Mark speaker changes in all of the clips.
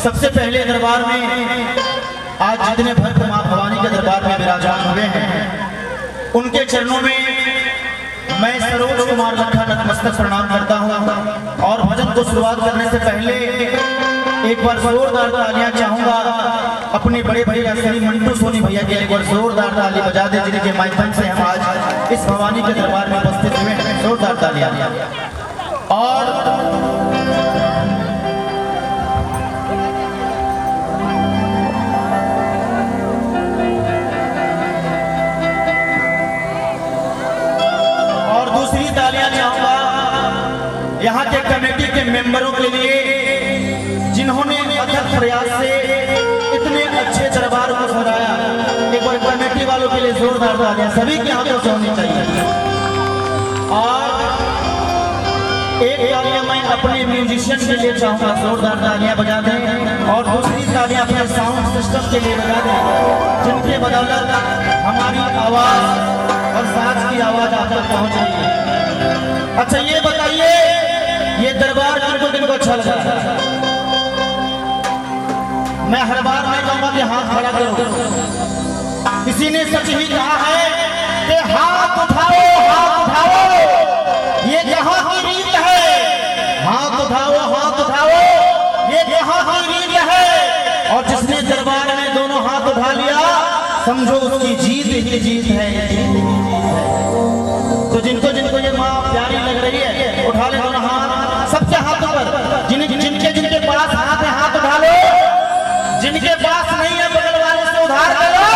Speaker 1: सबसे पहले दरबार में आज जितने भक्त मां भवानी के दरबार में विराजमान हुए हैं उनके चरणों में मैं सरोज कुमार लखा नतमस्तक प्रणाम करता हूं। और भजन को शुरुआत करने से पहले एक बार जोरदार तालियां चाहूंगा अपने बड़े भैया श्री मंटू सोनी भैया के एक बार जोरदार ताली बजा दे, जिनके माध्यम से हम आज इस भवानी के दरबार में उपस्थित हुए हैं। जोरदार तालियां। और दूसरी तालियां चाहूंगा यहाँ के कमेटी के मेंबरों के लिए जिन्होंने अथक प्रयास से इतने अच्छे दरबार को सजाया। एक बार कमेटी वालों के लिए जोरदार तालियां सभी के हाथों से होनी चाहिए। और एक तालियां मैं अपने म्यूजिशियन के लिए चाहूंगा, जोरदार तालियां बजा दें। और दूसरी तालियां अपने साउंड सिस्टम के लिए बजा दें, जिनके बदौलत हमारी आवाज और साज की आवाज आप तक पहुंच रही है। अच्छा ये बताइए, ये दरबार किनको अच्छा लगा? मैं हर बार नहीं कहूंगा कि हाथ खड़ा करो। किसी ने सच ही कहा है कि हाथ उठाओ, हाथ उठाओ, ये यहाँ की रीत है। हाथ उठाओ, हाथ उठाओ, ये यहाँ की रीत है। और जिसने दरबार में दोनों हाथ उठा लिया समझो उसकी जीत ही जीत है। तो जिनको जिनको ये माँ प्यारी लग रही है उठा ले दोनों हाथ, सबके हाथों पर। जिनके जिनके पास हाथ है हाथ उठा लो, जिनके पास नहीं है बगल वाले से उधार करो,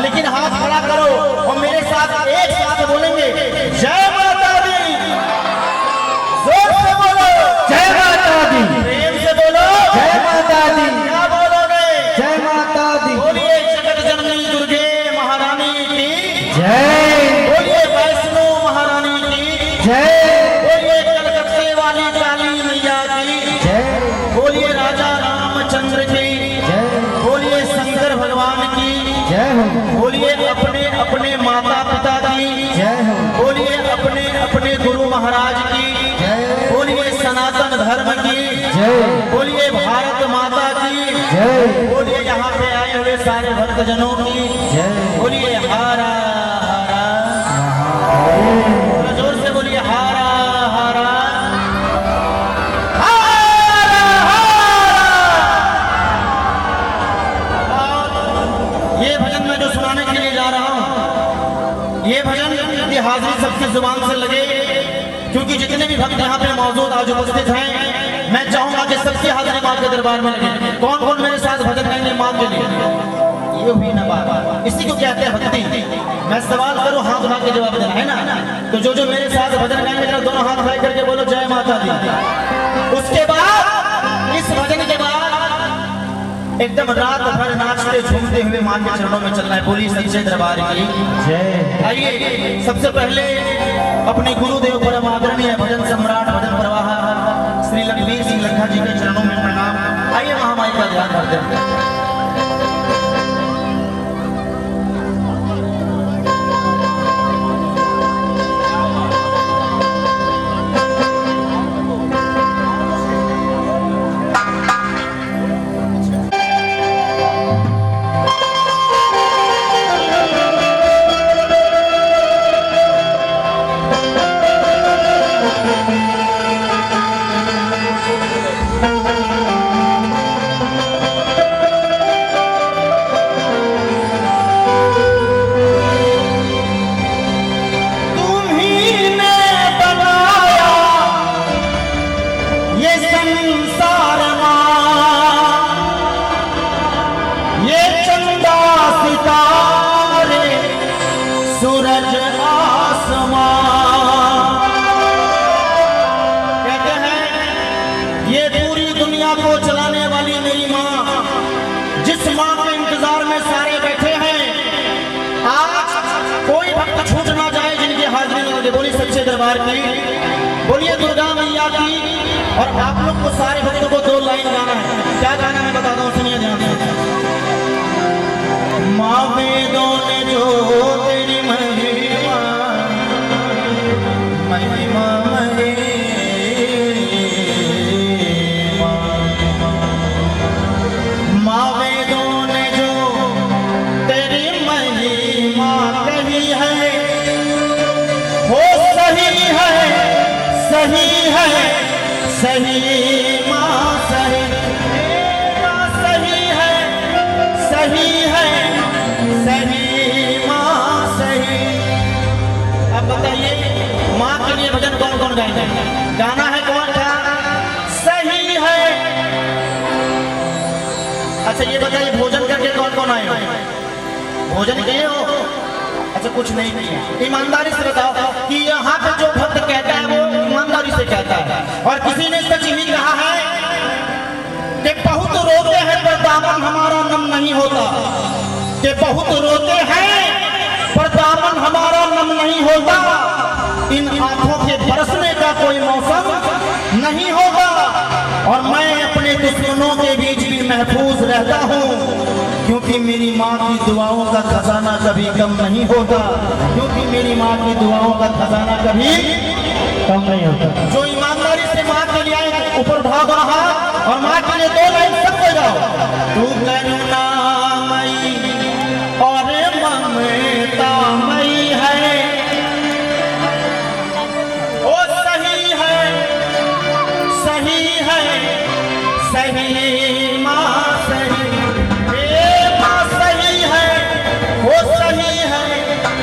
Speaker 1: लेकिन हाथ खड़ा करो और मेरे साथ एक साथ बोलेंगे जय माता दी। जोर से बोलो
Speaker 2: जय माता दी,
Speaker 1: प्रेम से बोलो
Speaker 2: जय माता दी।
Speaker 1: क्या बोलोगे?
Speaker 2: जय माता दी।
Speaker 1: बोलिए जगत जननी दुर्गे महारानी की
Speaker 2: जय,
Speaker 1: बोलिए वैष्णो महारानी की
Speaker 2: जय,
Speaker 1: बोलिए कलकत्ते वाली काली मैया की
Speaker 2: जय,
Speaker 1: बोलिए राजा रामचंद्र की
Speaker 2: जय,
Speaker 1: बोलिए शंकर भगवान की
Speaker 2: जय हो,
Speaker 1: बोलिए अपने अपने माता पिता की
Speaker 2: जय हो,
Speaker 1: बोलिए अपने अपने गुरु महाराज की
Speaker 2: जय,
Speaker 1: बोलिए सनातन धर्म की
Speaker 2: जय,
Speaker 1: बोलिए भारत माता की
Speaker 2: जय,
Speaker 1: बोलिए यहाँ पे आए हुए सारे भक्तजनों की
Speaker 2: जय।
Speaker 1: बोलिए हारा हारा, थोड़ा जोर से बोलिए हारा हारा हारा हारा। ये भजन मैं जो सुनाने के लिए जा रहा हूँ, ये भजन की हाजिरी सबकी जुबान से लगे, क्योंकि जितने भी भक्त यहाँ पे मौजूद आज उपस्थित हैं, मैं चाहूंगा कि सबकी हाजिरी मां के दरबार में लगे। कौन कौन मेरे साथ भजन गाएंगे मां के लिए? ये हुई ना बात, इसी को कहते हैं भक्ति। मैं सवाल करूं हाथ उठा के जवाब देना है ना। तो जो जो मेरे साथ भजन गाएंगे जरा दोनों हाथ उठा करके बोलो जय माता दी। उसके बाद इस भजन के बाद एकदम रात भर नाचते झूमते हुए मां के चरणों में चलना है। बोली सच्चे दरबार की
Speaker 2: जय।
Speaker 1: आइए सबसे पहले अपने गुरुदेव परम आदरणीय भजन सम्राट भजन प्रवाह श्री लखवीर सिंह लखा जी के चरणों में प्रणाम। आइए महामाई का ध्यान करते हैं। दरबार की बोलिए दुर्गा मैया की। और आप लोग को सारे भक्तों को 2 लाइन गाना है। क्या गाना मैं बताता हूँ, सुनिए ध्यान से। माँ वेदों ने जो तेरी महिमा महिमा महिमा सही है सही माँ सही, माँ सही है सही है सही माँ सही। अब बताइए माँ के लिए भजन कौन कौन गाएंगे? गाना है कौन सा? सही है। अच्छा ये बताइए भोजन करके कौन कौन आए हो? भोजन किए हो? अच्छा कुछ नहीं किया। ईमानदारी से बताओ कि यहाँ पे जो भक्त कहता है वो ईमानदारी से कहता है। और किसी ने सच ही कहा है कि बहुत रोते हैं पर दामन हमारा नम नहीं होता, कि बहुत रोते हैं पर दामन हमारा नम नहीं होता, इन आंखों के बरसने का कोई मौसम नहीं होगा। और मैं अपने दुश्मनों के बीच भी महफूज रहता हूँ, क्योंकि मेरी माँ की दुआओं का खजाना कभी कम नहीं होगा, क्योंकि मेरी माँ की दुआओं का खजाना कभी
Speaker 2: कम नहीं होता।
Speaker 1: जो ईमानदारी से माँ के लिए ऊपर भाग रहा और माँ के लिए दो लाइन सबको जाओ। तू करुणामयी और ममतामयी है, ओ सही है सही है सही माँ सही, हे माँ सही है वो सही है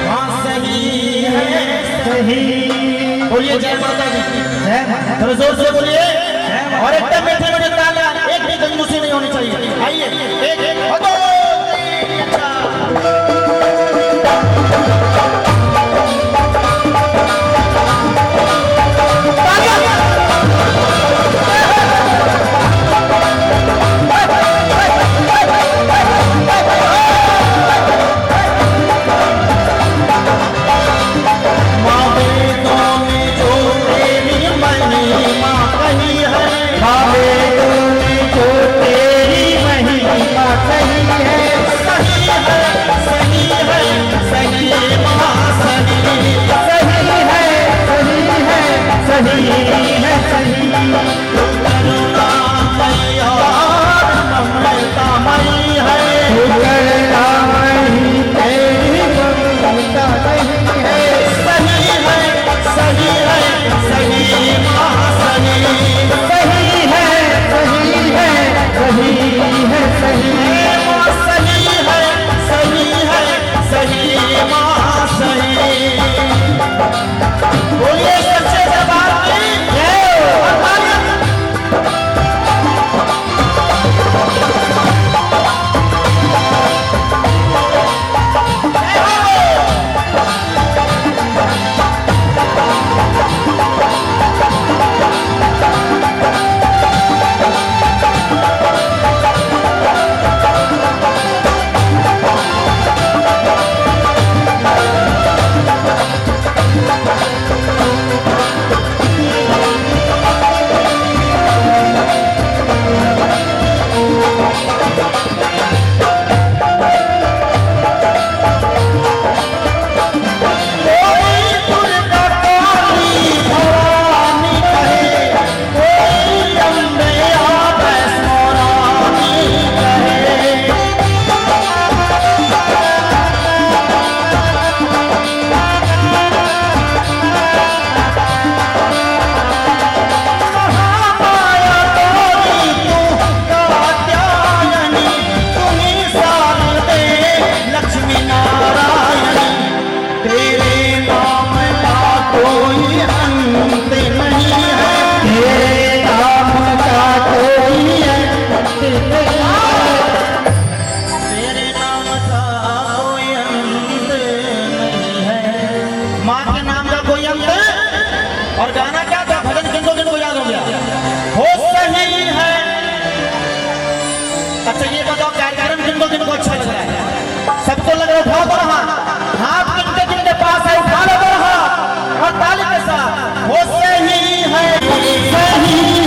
Speaker 1: माँ सही है
Speaker 2: सही।
Speaker 1: बोलिए जय माता दी।
Speaker 2: जय माता।
Speaker 1: थोड़ा जोर से बोलिए और एकदम मीठे मीठे तालियां, एक भी कंजूसी नहीं होनी चाहिए। आइए एक एक दो तीन चार। और गाना क्या था? भजन किनको किनको याद हो गया? हो सही है। अच्छा ये बताओ कार्यक्रम किनको किनको अच्छा लग रहा है? सबको लग रहा है उठाओ तो रहा हाथ किनके किनके पास है उठा लो तो रहा और ताली के साथ हो सही है सही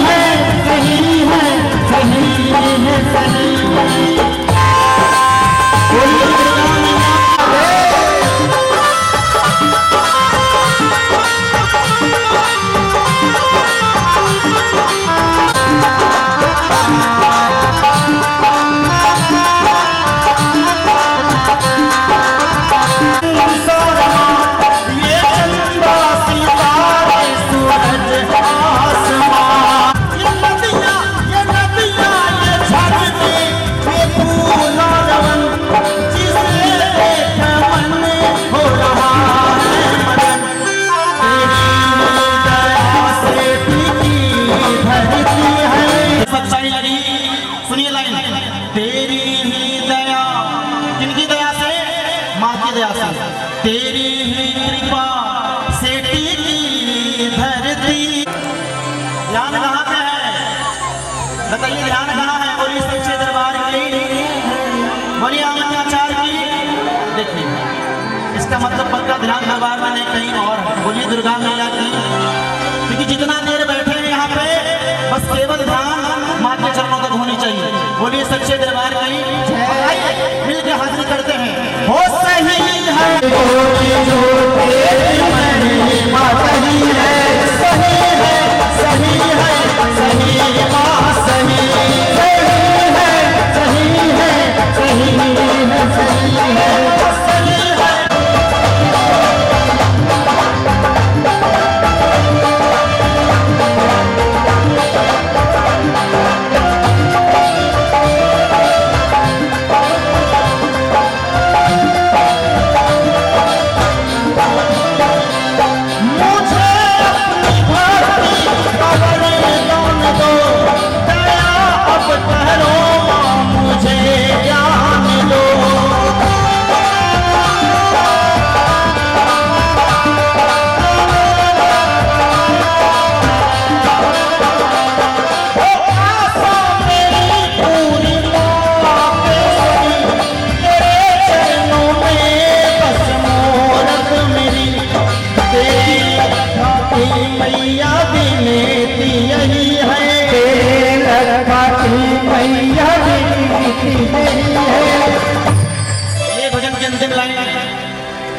Speaker 1: है सही है सही है सही बताइए ध्यान कहाँ है? बोलिए सच्चे दरबार की, बोलिए आचार्य की। देखिए इसका मतलब पक्का ध्यान दरबार में नहीं कहीं और है। बोलिए दुर्गा मैया की, क्योंकि जितना देर बैठे हैं यहाँ पे बस केवल ध्यान माँ के चरणों तक होनी चाहिए। बोलिए सच्चे दरबार की, मिलकर हाजिर करते हैं। हो सही है,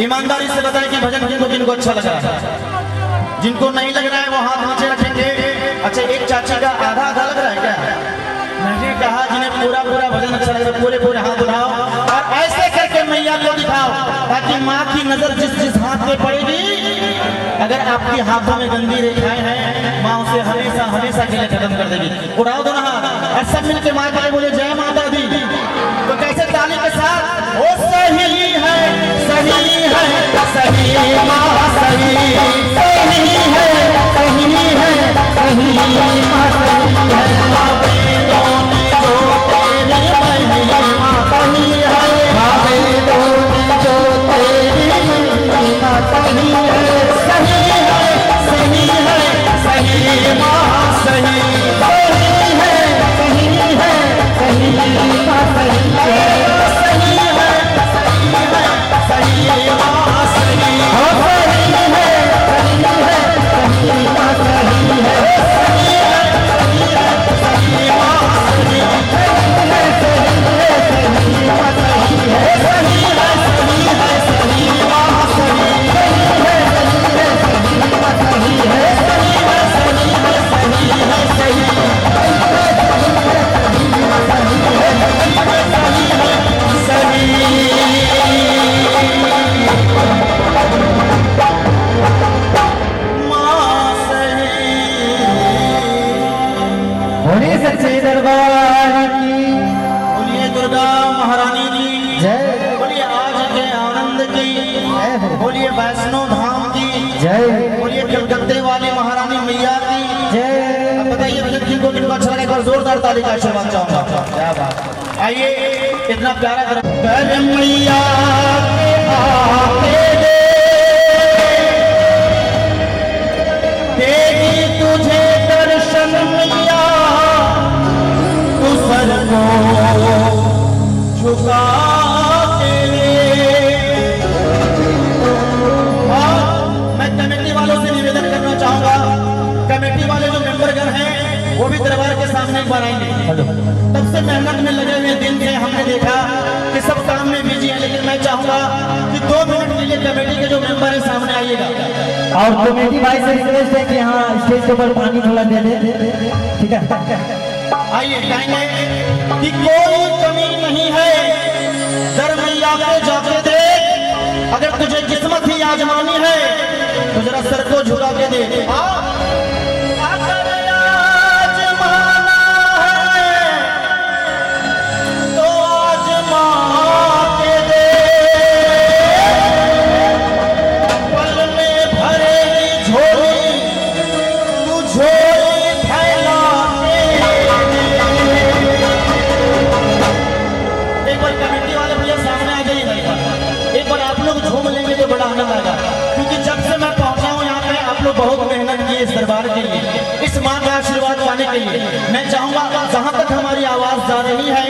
Speaker 1: ईमानदारी से बताएं कि भजन किनको अच्छा लग रहा है। जिनको नहीं लग रहा है वो हाथ नीचे रखेंगे। अच्छा एक चाची का आधा आधा लग रहा है क्या? मैंने कहा जिन्हें पूरा पूरा भजन अच्छा लग रहा है पूरे पूरे हाथ उठाओ और ऐसे करके मैया को दिखाओ, ताकि माँ की नजर जिस जिस हाथ में पड़ेगी, अगर आपके हाथों में गंदी रेखाएं हैं माँ उसे हमेशा हमेशा के लिए खत्म कर देगी। उठाओ दोनों हाथ और सब मिलकर माँ के लिए बोले जय माता दी। तो कैसे ताली के साथ? ओ सही है, सही है, सही माँ सही, सही है, सही है, सही माँ सही है। वेदों में जो तेरी महिमा सही है, वेदों में जो तेरी महिमा सही है, सही है, सही है, सही माँ सही, सही है, सही है, सही माँ सही है, सही है, सही माँ सही, हो सही है, सही है, सही माँ सही है, सही है, सही है, सही माँ सही है, सही है, सही है, सही माँ सही है, सही है, सही है, सही माँ सही, सही है, सही है, सही माँ सही है, सही है, सही है, सही है, सही
Speaker 2: सच्चे दरबार की,
Speaker 1: बोलिए दुर्गा महारानी की
Speaker 2: जय,
Speaker 1: बोलिए आज के आनंद की
Speaker 2: जय हो,
Speaker 1: बोलिए वैष्णो धाम की
Speaker 2: जय,
Speaker 1: बोलिए कलकत्ते वाली महारानी मैया की
Speaker 2: जय।
Speaker 1: अब बताइए भजन किनको किनको अच्छा लगे? जोरदार ताली का आशीर्वाद चाहूंगा। क्या बात। आइए इतना प्यारा कर मैया के आके देगी तुझे दर्शन मैया, तू सर को झुका के। मैं कमेटी वालों से निवेदन करना चाहूंगा, कमेटी वाले जो मेंबरगण हैं वो भी दरबार के सामने एक बार आएंगे। तब से मेहनत में लगे हुए दिन से हमने देखा कि सब काम में बिजी है, लेकिन मैं चाहूंगा कि 2 मिनट के लिए कमेटी के जो मेंबर है सामने आइएगा।
Speaker 2: और कमेटी भाई से रिक्वेस्ट है कि यहाँ स्टेज के ऊपर पानी थोड़ा दे दे, ठीक है?
Speaker 1: आइए कहेंगे कि कोई कमी नहीं है, दर मैया के जाके दे। अगर तुझे किस्मत ही आजमानी है तो जरा सर को झुका के दे। अगर आजमाना है तो आजमा के दे, पल में भरेगी झोली तू झोली फैला के। एक बार कमेटी वाले भैया सामने आ जाइए, एक बार आप लोग झूम लेंगे तो बड़ा आनंद आएगा, क्योंकि जब से मैं पहुंचा हूं यहाँ पे आप लोग बहुत मेहनत की इस दरबार के लिए, इस मां का आशीर्वाद पाने आइए। मैं चाहूंगा जहां तक हमारी आवाज जा रही है,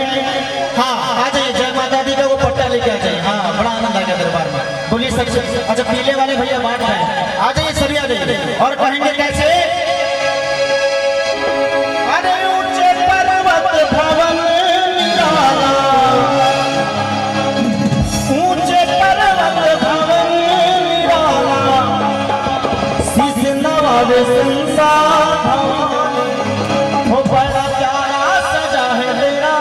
Speaker 1: हाँ आ जाइए, जय माता दी का वो पट्टा लेके आ जाइए। हाँ बड़ा आनंद आएगा दरबार में, बोलिए सबसे। अच्छा पीले वाले भैया बांट रहे हैं, आ जाइए सभी आ जाइए। और कहेंगे कैसे, अरे ऊंचे पर्वत भवन निराला, ऊंचे पर्वत भवन निराला, शीश नवावे संसार, हो बड़ा प्यारा सजा है मेरा।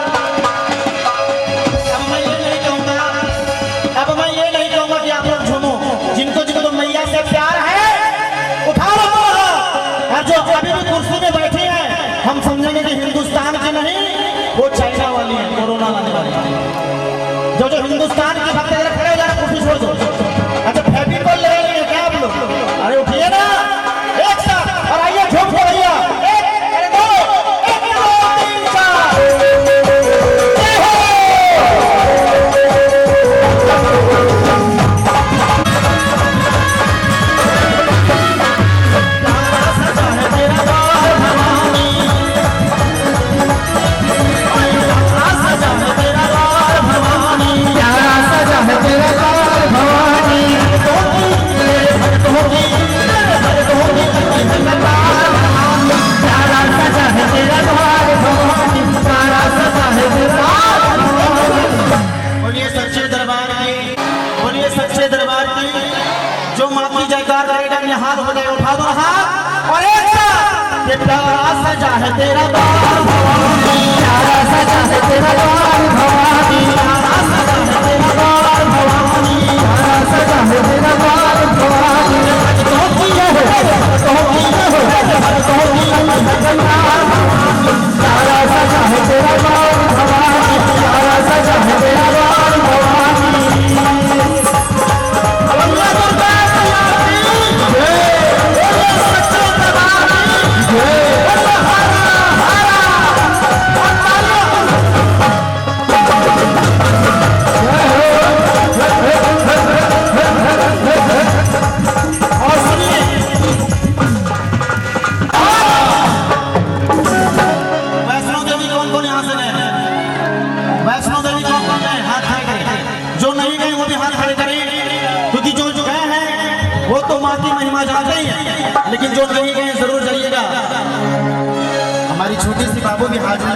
Speaker 1: अब मैं ये नहीं कहूंगा कि आप लोग झूमो, जिनको जिनको मैया से प्यार है उठा लो, और जो अभी भी कुर्सी में बैठी हैं हम समझेंगे कि हिंदुस्तान की नहीं, वो चाइना वाली है, कोरोना लाने वाली है। जो हिंदुस्तान की भक्त जरा खड़े हो जाए, कुर्सी छोड़ दो। अच्छा फेविकोल ले लेंगे क्या आप लोग? अरे उठिए ना एक साथ और आइए झूम के भैया, एक अरे दो, एक दो तीन चार, जय हो। प्यारा सजा है तेरा द्वार भवानी, प्यारा सजा है तेरा द्वार भवानी, प्यारा सजा है तेरा द्वार भवानी, प्यारा सजा है तेरा द्वार भवानी, प्यारा सजा है तेरा। बोलिए सच्चे दरबार की, बोलिए सच्चे दरबार की। जो माँ की जयकार करेगा हाथ हो जाए, उठा दो हाथ और एक साथ, ये प्यारा सजा है तेरा द्वार भवानी, प्यारा सजा है तेरा द्वार भवानी, प्यारा सजा है तेरा द्वार भवानी, प्यारा सजा है तेरा द्वार भवानी, प्यारा सजा है तेरा द्वार भवानी, प्यारा सजा है तेरा द्वार भवानी। लेकिन जो नहीं गए जरूर जाइएगा। हमारी छोटी सी बाबू भी हाजिर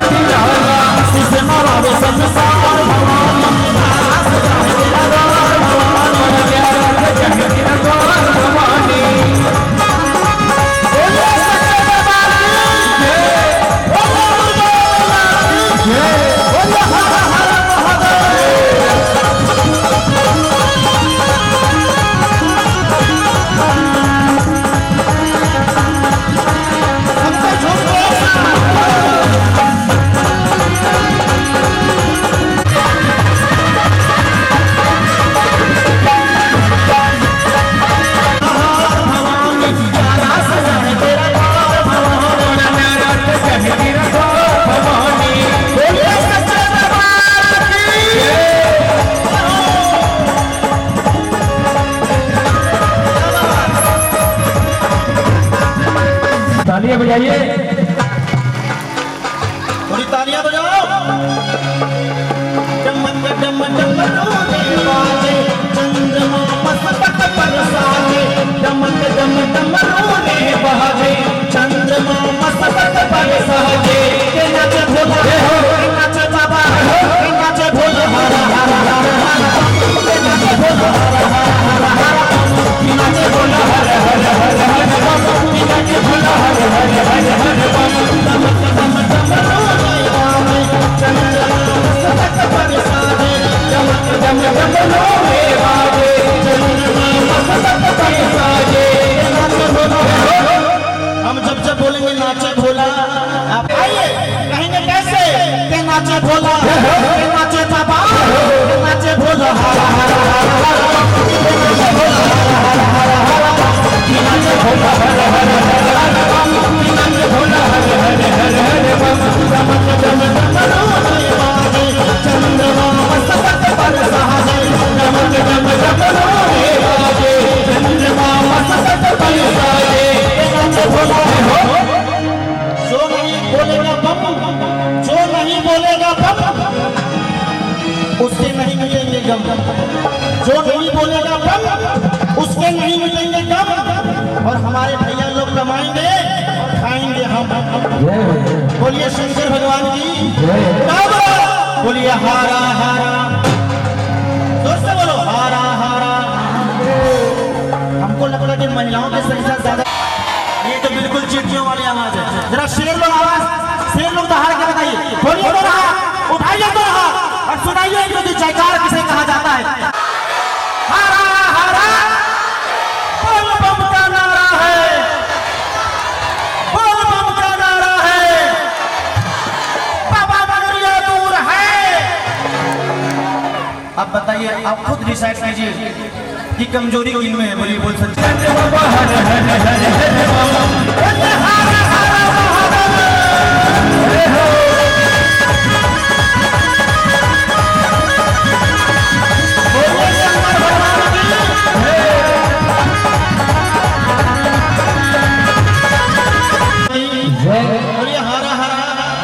Speaker 1: तालियां बजाइए, थोड़ी तालियां बजाओ। चमक चमक चमक बाजे, चंद्रमा मस्तक पर साजे, चमक चमक चमक बाजे, चंद्रमा मस्तक पर साजे। के नाचे भोला, के नाचे बाबा, के नाचे भोला, हरा हरा हरा, के नाचे भोला, हरा हरा हरा, के नाचे भोला, हरा हरा हरा, के नाचे भोला, हरा हरा हरा। चमक चमक चमक बाजे, चंद्रमा मस्तक पर साजे, चमक चमक चमक बाजे, चंद्रमा मस्तक पर साजे। हम जब जब बोलेंगे नाचे भोला, आप आइए, कहेंगे कैसे के नाचे भोला, के नाचे बाबा, के नाचे भोला, हरा हरा हरा, के नाचे भोला, हरा हरा हरा, के नाचे भोला, हरा हरा हरा, के नाचे भोला, हरा हरा हरा। चमक चमक चमक बाजे, चंद्रमा मस्तक पर साजे, चमक चमक चमक बाजे, चंद्रमा मस्तक पर साजे। के नाचे भोला, जो नहीं भैया लोग कमाएंगे और खाएंगे हम। बोलिए शंकर भगवान की बोलिए हारा हारा, जोर से बोलो हारा हारा। हमको लगता है कि महिलाओं की संख्या ज्यादा, ये तो बिल्कुल चींटियों वाली आवाज है। जरा शेर लोग आवाज, शेर लोग दहाड़ के बताइए, बोलिए तो रहा, उठाइए तो रहा और सुनाइए कि जयकार किसे कहा जाता है। हारा हारा बोल बम का नारा है, बोल बम का नारा है, बाबा बनरिया दूर है। अब बताइए, आप खुद डिसाइड कीजिए कि कमजोरी किन में है। बोलिए बोल सकते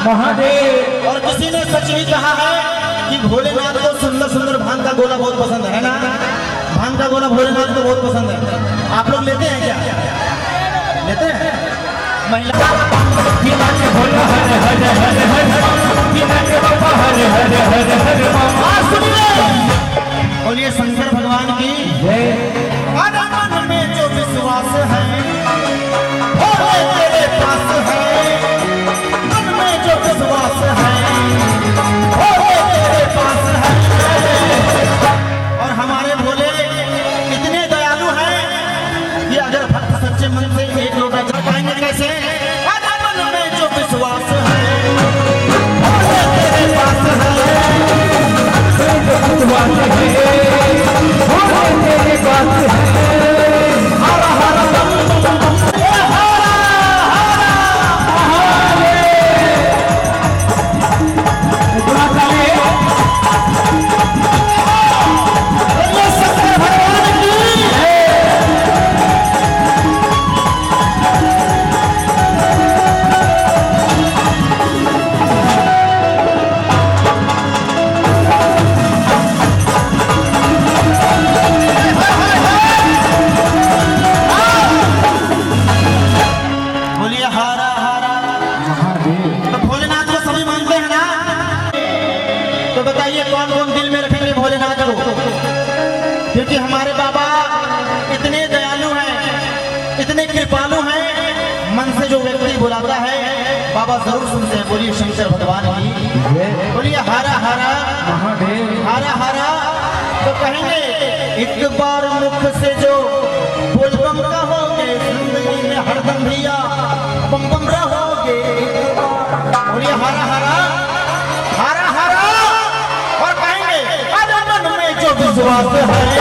Speaker 1: महादेव। और किसी ने सच ही कहा है कि भोलेनाथ को सुंदर सुंदर भांग का गोला बहुत पसंद है ना। भांग का गोला भोलेनाथ को बहुत पसंद है। आप लोग लेते हैं क्या? लेते हैं? महिला बोलिए शंकर भगवान की। मन में जो विश्वास है भोले तेरे पास है, मन में जो विश्वास है भोले तेरे पास है। और हमारे भोले इतने दयालु हैं कि अगर भक्त सच्चे मन से एक लोटा जल पाएंगे कैसे? मन में जो विश्वास है भोले तेरे पास है। हरा हरा क्योंकि हमारे बाबा इतने दयालु हैं, इतने कृपालु हैं, मन से जो व्यक्ति बुलाता है बाबा जरूर सुनते हैं। बोलिए शंकर भगवान की, बोलिए हारा हारा महादेव। हारा हारा तो कहेंगे एक बार मुख से जो बोल बम कहोगे जिंदगी में हरदम भैया बम बम रहोगे। बोलिए हारा हारा हारा हारा और कहेंगे अरे मन में जो विश्वास है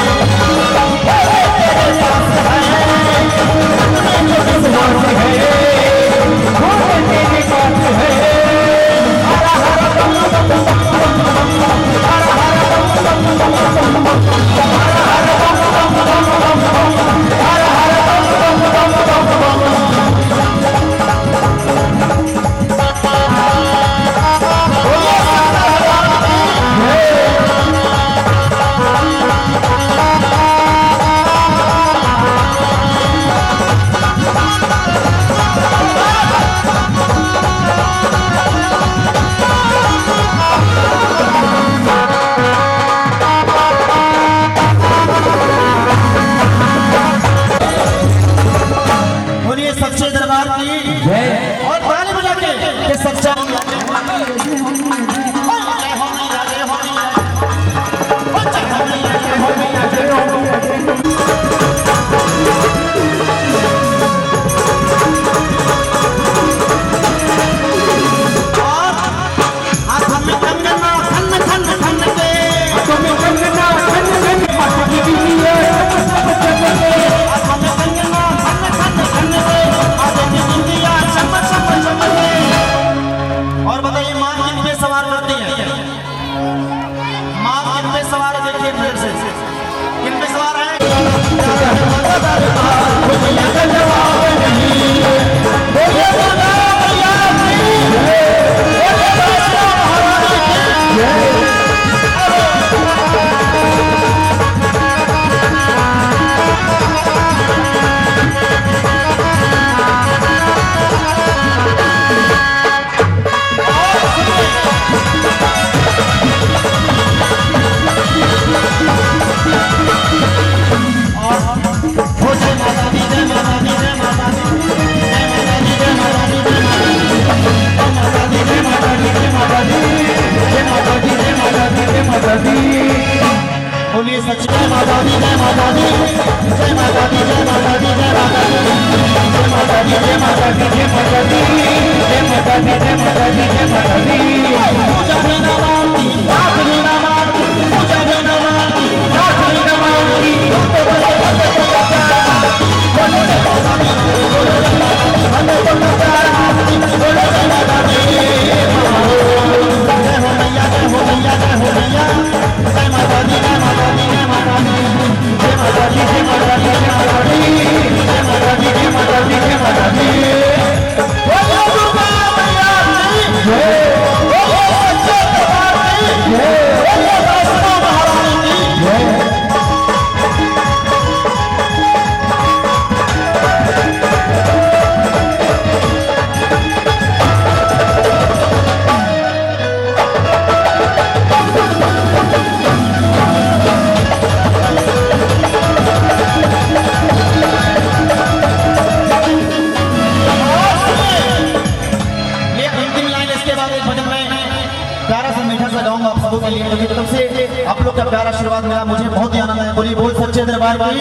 Speaker 1: प्यारा आशीर्वाद मिला, मुझे बहुत ही आनंद आया। बोली बोल सच्चे दरबार की।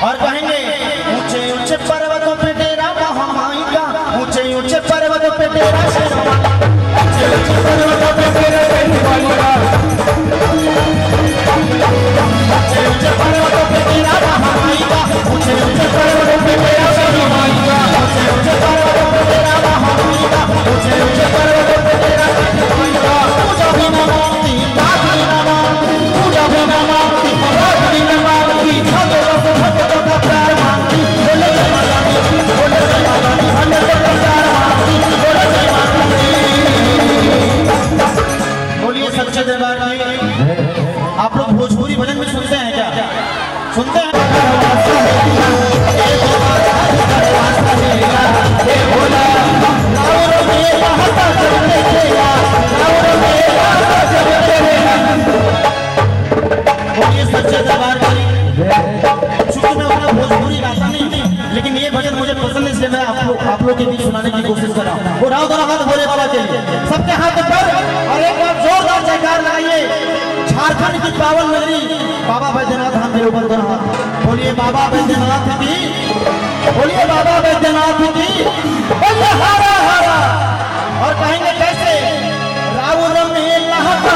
Speaker 1: और कहेंगे ऊंचे ऊंचे पर्वतों पे तेरा महामाई का, ऊंचे ऊंचे पर्वतों पे तेरा शेरवानी, ऊंचे ऊंचे पर्वतों पे तेरा शेरवानी का, ऊंचे ऊंचे पर्वतों पे तेरा महामाई का, ऊंचे ऊंचे पर्वतों पे तेरा शेरवानी का, ऊंचे ऊंचे पर्वतों पे तेरा महामाई का, ऊंचे ऊंचे पर्वतों पे तेरा शेरवानी का। पूजा भी न मानती, पाठ भी न मानती, पूजा भी न मानती, पाठ भी न मानती, भगतों को भगतों का प्यार मानती, बोले जय माता दी, बोले जय माता दी, भगतों का प्यार मानती, बोले जय माता दी। बोलिए सच्चे दरबार की। आप लोग भोजपुरी भजन में सुनते हैं क्या? सुनते हैं? बोलिए सच्चे दरबार की। चूंकि मैं अपना भोजपुरी गाता नहीं, लेकिन ये भजन मुझे पसंद है, इसलिए मैं आप लोग के बीच सुनाने की कोशिश कर रहा हूँ। उठाओ दोनों हाथ भोले बाबा के लिए, सबके हाथ पर, और एक बार जोरदार जयकार लगाइए। झारखंड की पावन नगरी बाबा बैद्यनाथ धाम के ऊपर दोनों हाथ। बोलिए बाबा बैद्यनाथ की, बोलिए बाबा बैद्यनाथ की, बोलिए हरा हरा। और कहेंगे कैसे? रावण में लहका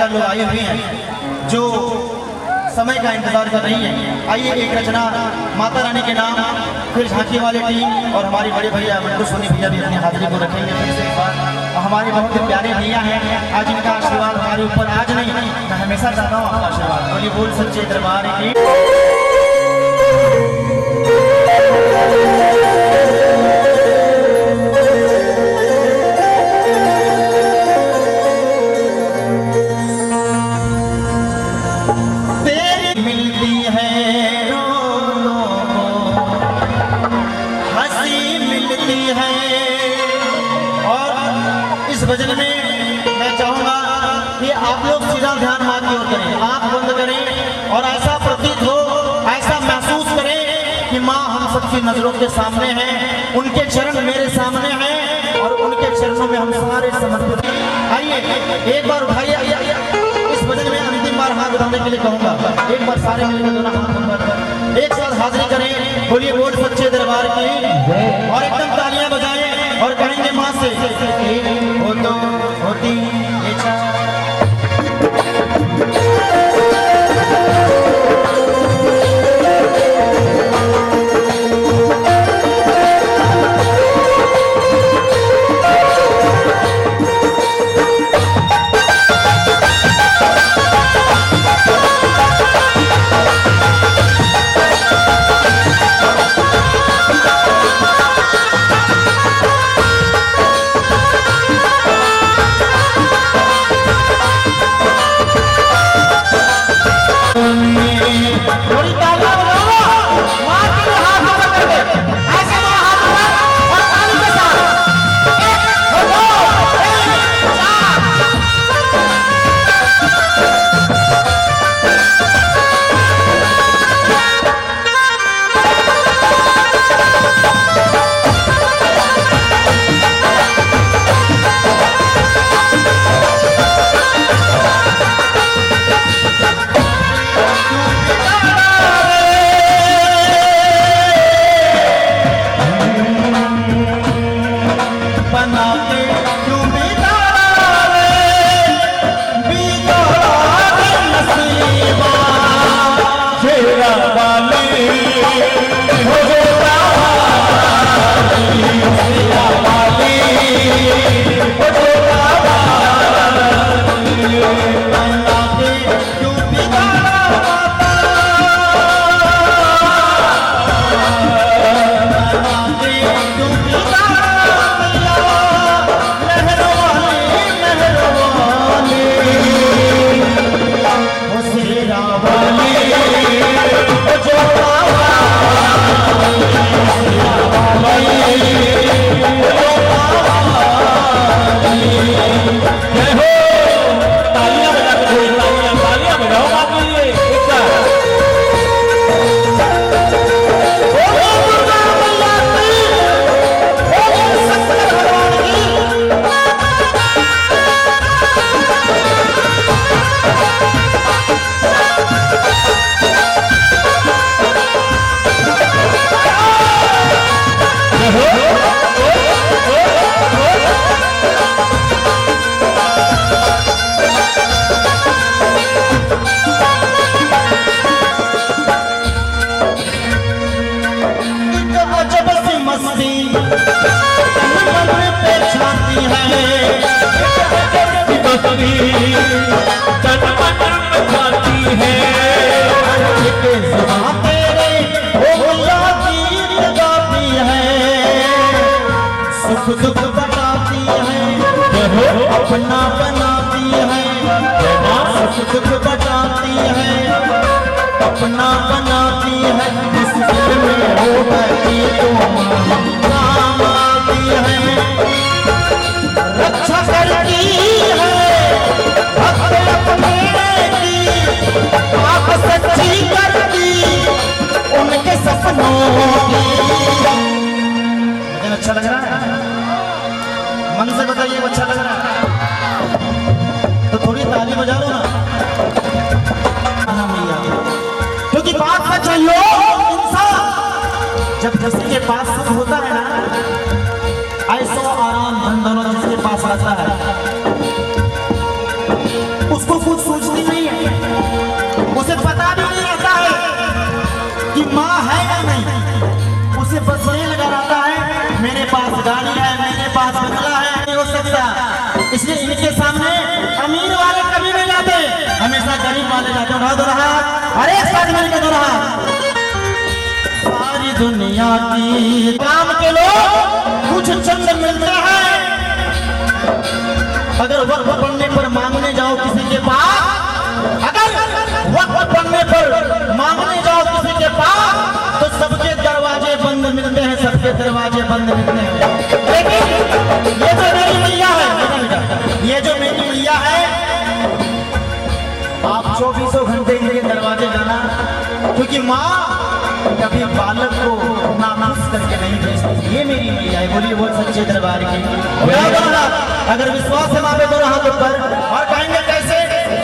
Speaker 1: लोग आए हुए हैं जो समय का इंतजार कर रही है। आइए एक रचना माता रानी के नाम, फिर झांकी वाले टीम और हमारे बड़े भैया बिल्कुल सोनी भैया भी अपनी हाजिरी को रखेंगे फिर से एक बार। हमारे बहुत ही प्यारे भैया हैं, आज इनका आशीर्वाद हमारे ऊपर आज नहीं, मैं हमेशा चाहता हूँ आपका आशीर्वाद। बोलिए बोल सच्चे दरबार की। भजन में मैं चाहूंगा कि आप लोग सीधा ध्यान मां की ओर करें, आंख बंद करें और ऐसा प्रतीत हो, ऐसा महसूस करें कि मां हम सबकी नजरों के सामने हैं, उनके चरण मेरे सामने हैं और उनके चरणों में हम सारे समर्पित। आइए एक बार उठाइए, इस भजन में अंतिम बार हाथ उठाने के लिए कहूंगा। एक बार सारे मिलकर दोनों हाथ ऊपर एक साथ हाजिरी करें। बोलिए बोल सच्चे दरबार की, और एकदम तालियां बजाएं और कहेंगे मां से हो तो होती इच्छा। मन पे छाती है
Speaker 3: बकरी तन मन में खाती है
Speaker 1: हाँ तेरे भोला गीत गाती है सुख दुख बताती है अपना बनाती है सुख दुख बताती है अपना बनाती है इस दिल में हो बैठी तो काम आती है रक्षा करती है भक्त अपने की आप सच्ची करती उनके सपनों की। मुझे अच्छा लग रहा है, मन से बताइए अच्छा लग रहा है तो थोड़ी ताली बजा लो ना। क्योंकि बात सच है यो इंसान जब जिसके पास सब होता है ना ऐसो आराम धन दोनों जिसके पास रहता है उसको कुछ सोचती नहीं है, उसे पता भी नहीं रहता है कि माँ है या नहीं, उसे बस ये लगा रहता है मेरे पास गाड़ी है मेरे पास बंगला है। नहीं हो सकता, इसलिए इनके सामने अमीर वाले कभी नहीं जाते, हमेशा गरीब वाले जाते। उठा दो रहा अरे साथ मिलकर दो रहा सारी दुनिया की काम के लोग कुछ चंद मिलते हैं, अगर वक्त पड़ने पर मांगने जाओ किसी के पास, अगर वक्त पड़ने पर मांगने जाओ किसी के पास तो सबके दरवाजे बंद मिलते हैं, सबके दरवाजे बंद मिलते हैं। लेकिन ये जो मेरी मैया है, ये जो मेरी मैया है आप 24 घंटे इनके दरवाजे जाना, क्योंकि माँ कभी बालक को नाखुश करके नहीं भेजती। ये मेरी मैया है, बोलिए बोल सच्चे दरबार की। अगर विश्वास है माँ पे तो हाथ ऊपर और कहेंगे कैसे,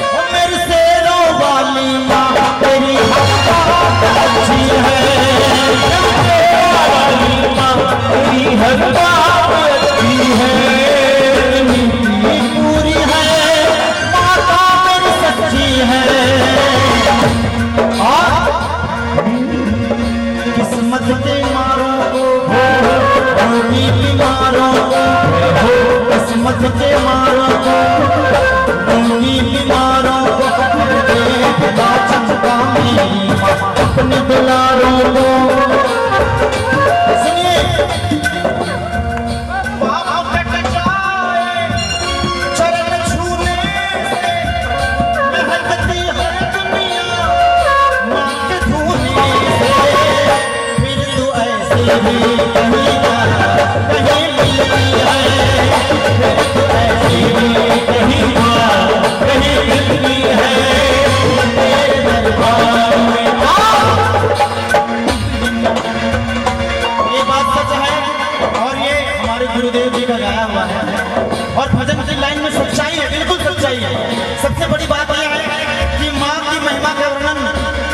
Speaker 1: ओ मेरी शेरों वाली माँ तेरी अच्छी है,
Speaker 3: वाली माँ तेरी हर बात अच्छी है,
Speaker 1: पूरी है माता मेरी सच्ची है और किस्मत के मारों को रोगी बीमारों को किस्मत के मारों को रोगी बीमारों को चमका अपने दुलारों को। सुनिए चरण छूने से महकती है दुनिया, माँ के धूने से फिर तू ऐसे ही कहीं ना कहीं मिलती है, फिर तू ऐसे ही कहीं ना कहीं मिलती है तेरे दरबार में। ये बात सच है और ये हमारे गुरुदेव जी का गाया हुआ है और भजन की लाइन में सच्चाई है, बिल्कुल सच्चाई है। सबसे बड़ी बात यह है कि माँ की महिमा का वर्णन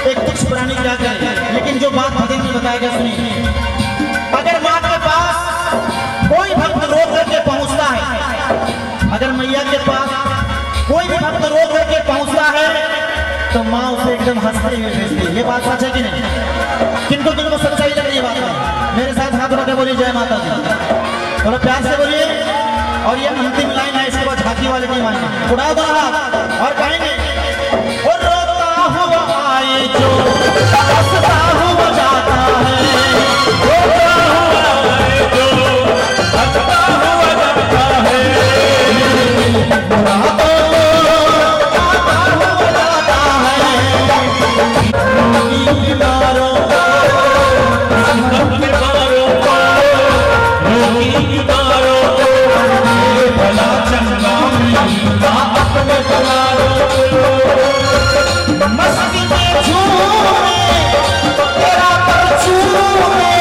Speaker 1: एक तुच्छ प्राणी क्या करे, लेकिन जो बात भजन में बताया गया सुनिए। अगर माँ के पास कोई भक्त रोक करके पहुंचता है, अगर मैया के पास कोई भी भक्त रोक करके पहुंचता है तो माँ उसे एकदम हंसते हुए भेजती है। ये बात सच है कि नहीं? किनको किनको सच्चाई लग रही है बात में? मेरे साथ हाथ उठा के बोलिए जय माता दी, थोड़ा प्यार से बोलिए। और ये अंतिम लाइन है, इसके बाद झांकी वाले नहीं मानेंगे, उड़ा दो हाथ और कहेंगे और रोता हुआ आए जो हंसता हुआ जाता है,
Speaker 3: रोता हुआ है जो हंसता हुआ जाता है,
Speaker 1: उड़ा दो आता हुआ जाता है बीमारों को
Speaker 3: बीमारों को रोगी बीमारों को भला चंगा मिलता अपने दुलारों को,
Speaker 1: मस्ती में झूमे तेरा परचूमे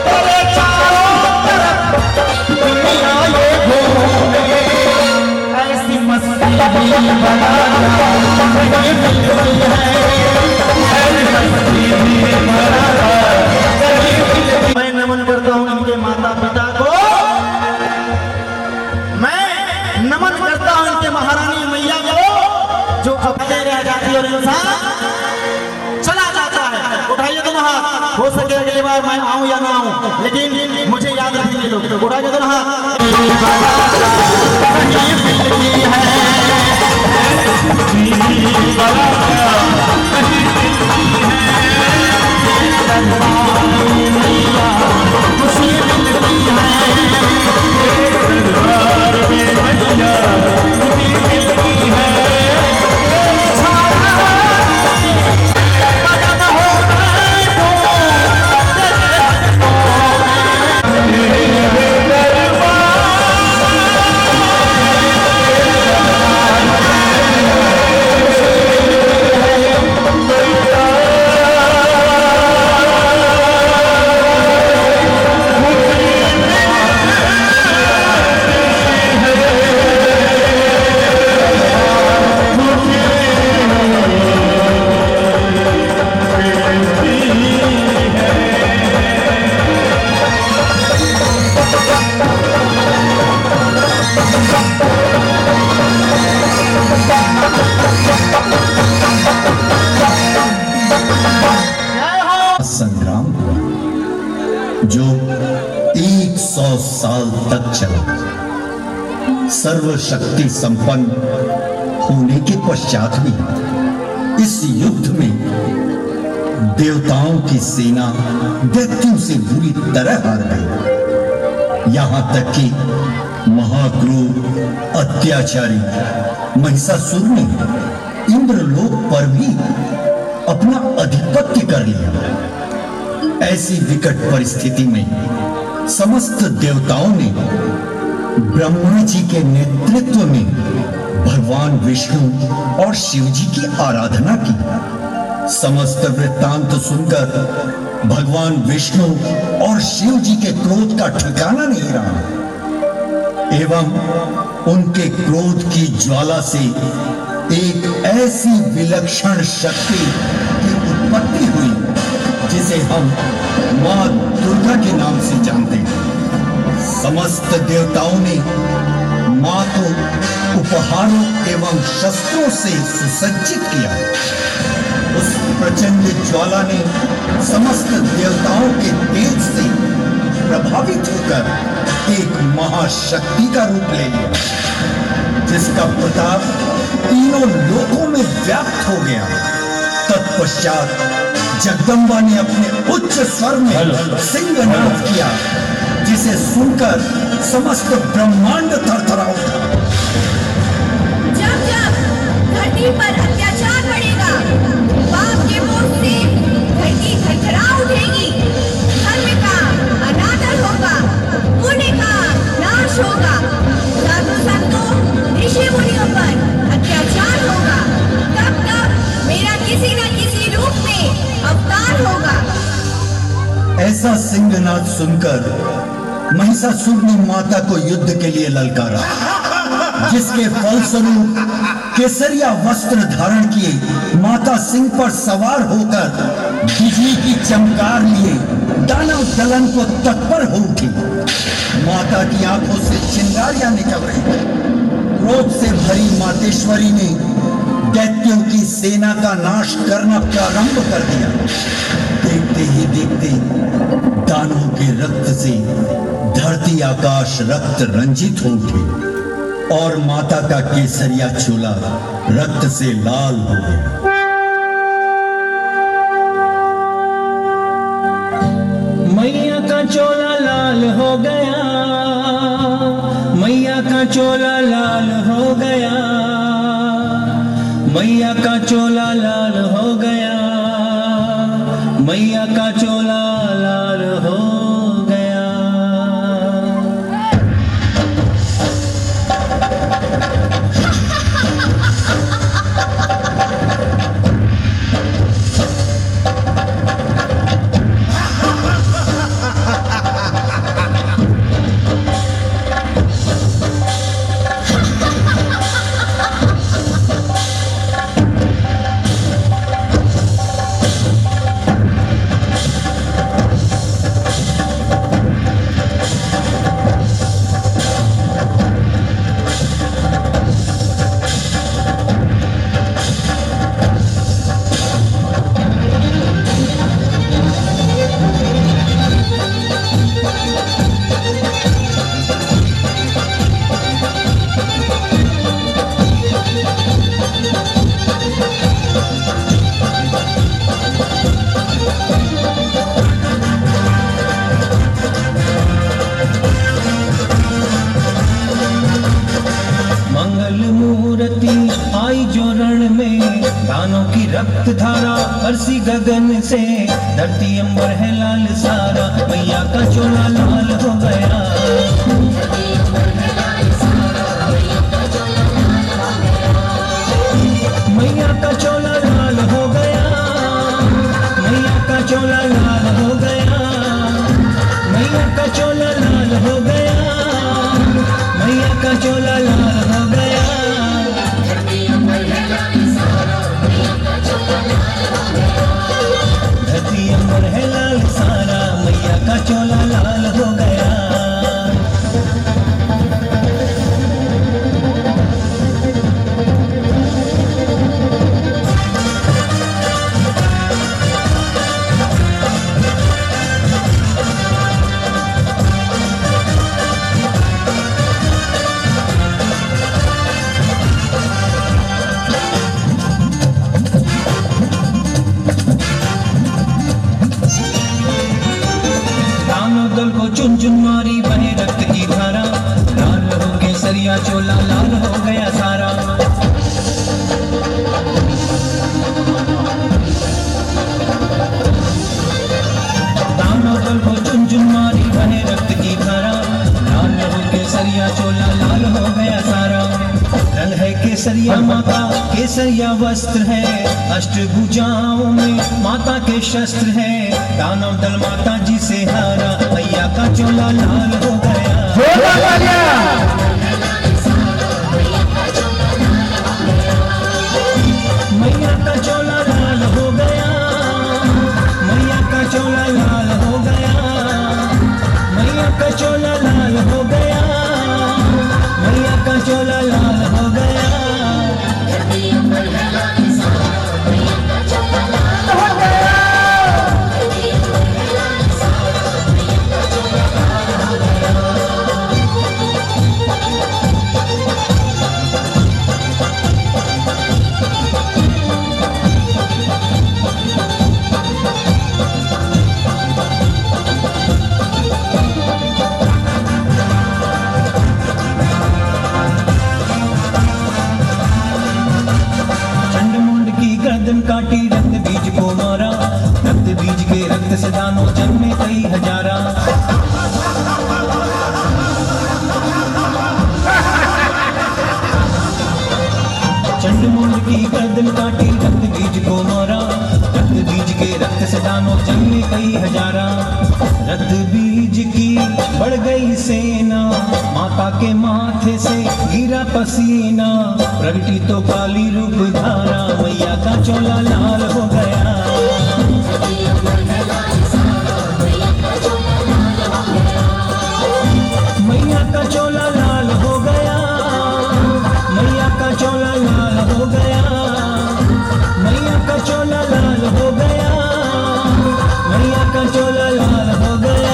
Speaker 1: तेरे चारों तरफ दुनिया ये घूमे, ऐसी मस्ती बनाना नहीं मिलती है,
Speaker 3: ऐसी मस्ती भी बनाना कहीं
Speaker 1: बार मैं आऊं या ना आऊं, लेकिन मुझे याद रखेंगे लोग। उठा के हाँ
Speaker 4: संग्राम हुआ जो 100 साल तक चला। सर्वशक्ति संपन्न होने के पश्चात भी इस युद्ध में देवताओं की सेना दैत्यों से बुरी तरह हार गई। यहां तक कि महाक्रूर अत्याचारी महिषासुर ने इंद्रलोक पर भी अपना अधिपत्य कर लिया। ऐसी विकट परिस्थिति में समस्त देवताओं ने ब्रह्मा जी के नेतृत्व में भगवान विष्णु और शिव जी की आराधना की। समस्त वृत्तांत सुनकर भगवान विष्णु और शिव जी के क्रोध का ठिकाना नहीं रहा एवं उनके क्रोध की ज्वाला से एक ऐसी विलक्षण शक्ति की उत्पत्ति हुई जिसे हम मां दुर्गा के नाम से जानते हैं। समस्त देवताओं ने मां को उपहारों एवं शस्त्रों से सुसज्जित किया। उस प्रचंड ज्वाला ने समस्त देवताओं के तेज से प्रभावित होकर एक महाशक्ति का रूप ले लिया, जिसका प्रताप तीनों लोकों में व्याप्त हो गया। तत्पश्चात जगदम्बा ने अपने उच्च स्वर में सिंहनाद किया, जिसे सुनकर समस्त ब्रह्मांड थरथरा उठा।
Speaker 5: जब जब धरती पर अत्याचार बढ़ेगा, पाप के बोझ से धरती थरथरा उठेगी। धर्म का अनादर होगा, पुण्य का नाश होगा, साधु संतों ऋषि मुनियों पर अत्याचार होगा। तब तक मेरा किसी न किसी रूप में अवतार होगा।
Speaker 4: ऐसा सिंहनाद सुनकर महिषासुर ने माता को युद्ध के लिए ललकारा, जिसके फलस्वरूप केसरिया वस्त्र धारण किए माता सिंह पर सवार होकर बिजली की चमकार लिए दानव दलन को तत्पर हो उठी। माता की आंखों से चिंगारियां निकल रही। क्रोध से भरी मातेश्वरी ने दैत्यों की सेना का नाश करना प्रारंभ कर दिया। देखते ही देखते दानवों के रक्त से धरती आकाश रक्त रंजित हो उठे और माता का केसरिया चोला रक्त से लाल हो गया।
Speaker 3: मैया का चोला लाल हो गया, मैया का चोला लाल हो गया, मैया का चोला लाल हो गया, मैया का चोला लाल हो गया।
Speaker 6: रक्त धारा बरसी गगन से, धरती अंबर है लाल सारा, मैया का चोला लाल हो गया। मैया का चोला लाल हो गया, मैया का चोला लाल हो गया, मैया का चोला लाल हो गया, मैया का चोला लाल हो गया। धरती अंबर है लाल सारा, मैया का चोला लाल हो गया। दल को चुन चुन मारी बहे रक्त की धारा, लाल हो केसरिया चोला लाल हो गया सारा। दानव दल को चुन चुन मारी बहे रक्त की धारा, लाल हो केसरिया चोला लाल हो गया सारा। रंग है केसरिया माता, केसरिया वस्त्र है, अष्टभुजाओं में माता के शस्त्र है। दानव दल माता जी से हारा, मैया का चोला लाल हो गया। मैया का चोला लाल हो गया, मैया का चोला लाल हो गया, मैया का चोला लाल हो गया, मैया का चोला लाल हो गया। काटी रक्त बीज को मारा, रक्त बीज के रक्त से दानव जन्मे कई हजारा। चंडमुंड की गर्दन काटी रक्त बीज को मारा, रक्त बीज के रक्त से दानव जन्मे कई हजारा। रक्त बीज की बढ़ गई सेना, माता के माथे से गिरा पसीना, प्रगटी तो काली रूप धारा, मैया का चोला लाल हो गया। मैया का चोला लाल हो गया, मैया का चोला लाल हो गया, मैया का चोला लाल हो गया, मैया का चोला लाल हो गया।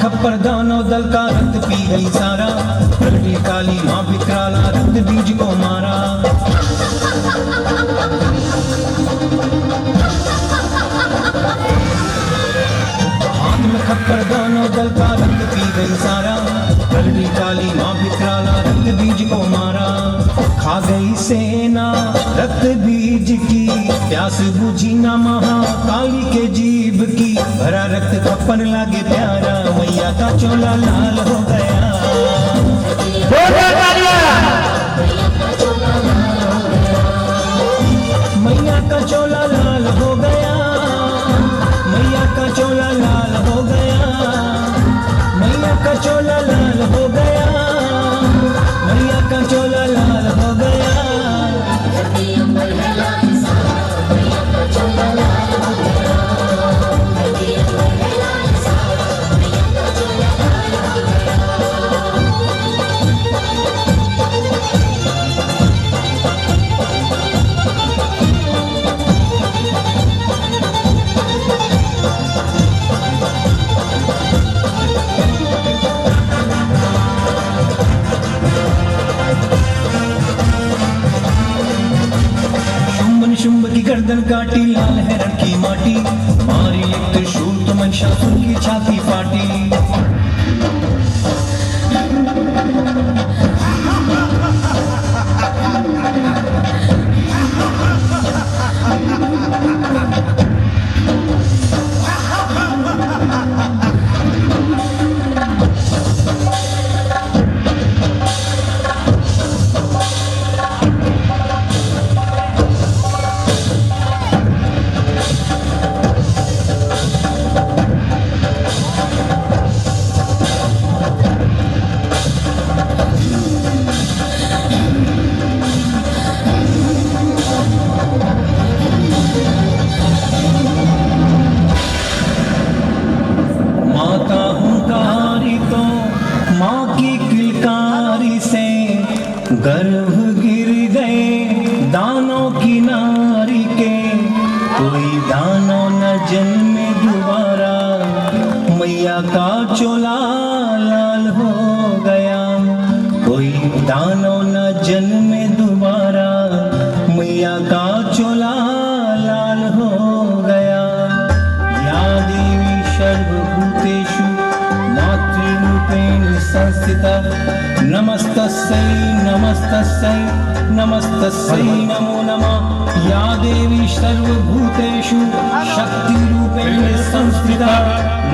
Speaker 6: खप्पर दानव दल का रक्त पी गई सारा, प्रगटी काली माँ विकराला रक्त बीज को मारा। हाथ में खप्पर दानव दल का रक्त पी गई सारा, प्रगटी काली माँ विकराला रक्त बीज को मारा। खा गई सेना रक्त बीज की प्यास बुझी ना महाकाली के जीभ की, भरा रक्त थप्पन लागे प्यारा, मैया का चोला लाल हो गया। मैया का चोला लाल हो गया, मैया का चोला लाल हो गया, मैया का चोला लाल हो गया, मैया का चोला लाल हो गया। शुंभ की गर्दन काटी, लाल हिरण की माटी, मारी एक त्रिशूल तो महिषासुर की छाती फाटी। गर्भ गिर गए दानों की नारी के, कोई दानों न जन्मे दोबारा, मैया का चोला लाल हो गया। कोई दानों न जन्मे दोबारा, मैया का चोला लाल हो गया। या देवी सर्वभूतेषु मातृरूपेण संस्थिता, नमस्तस्यै नमस्तस्यै नमस्तस्यै नमो नमः। या देवी सर्वभूतेषु शक्तिरूपेण संस्थिता,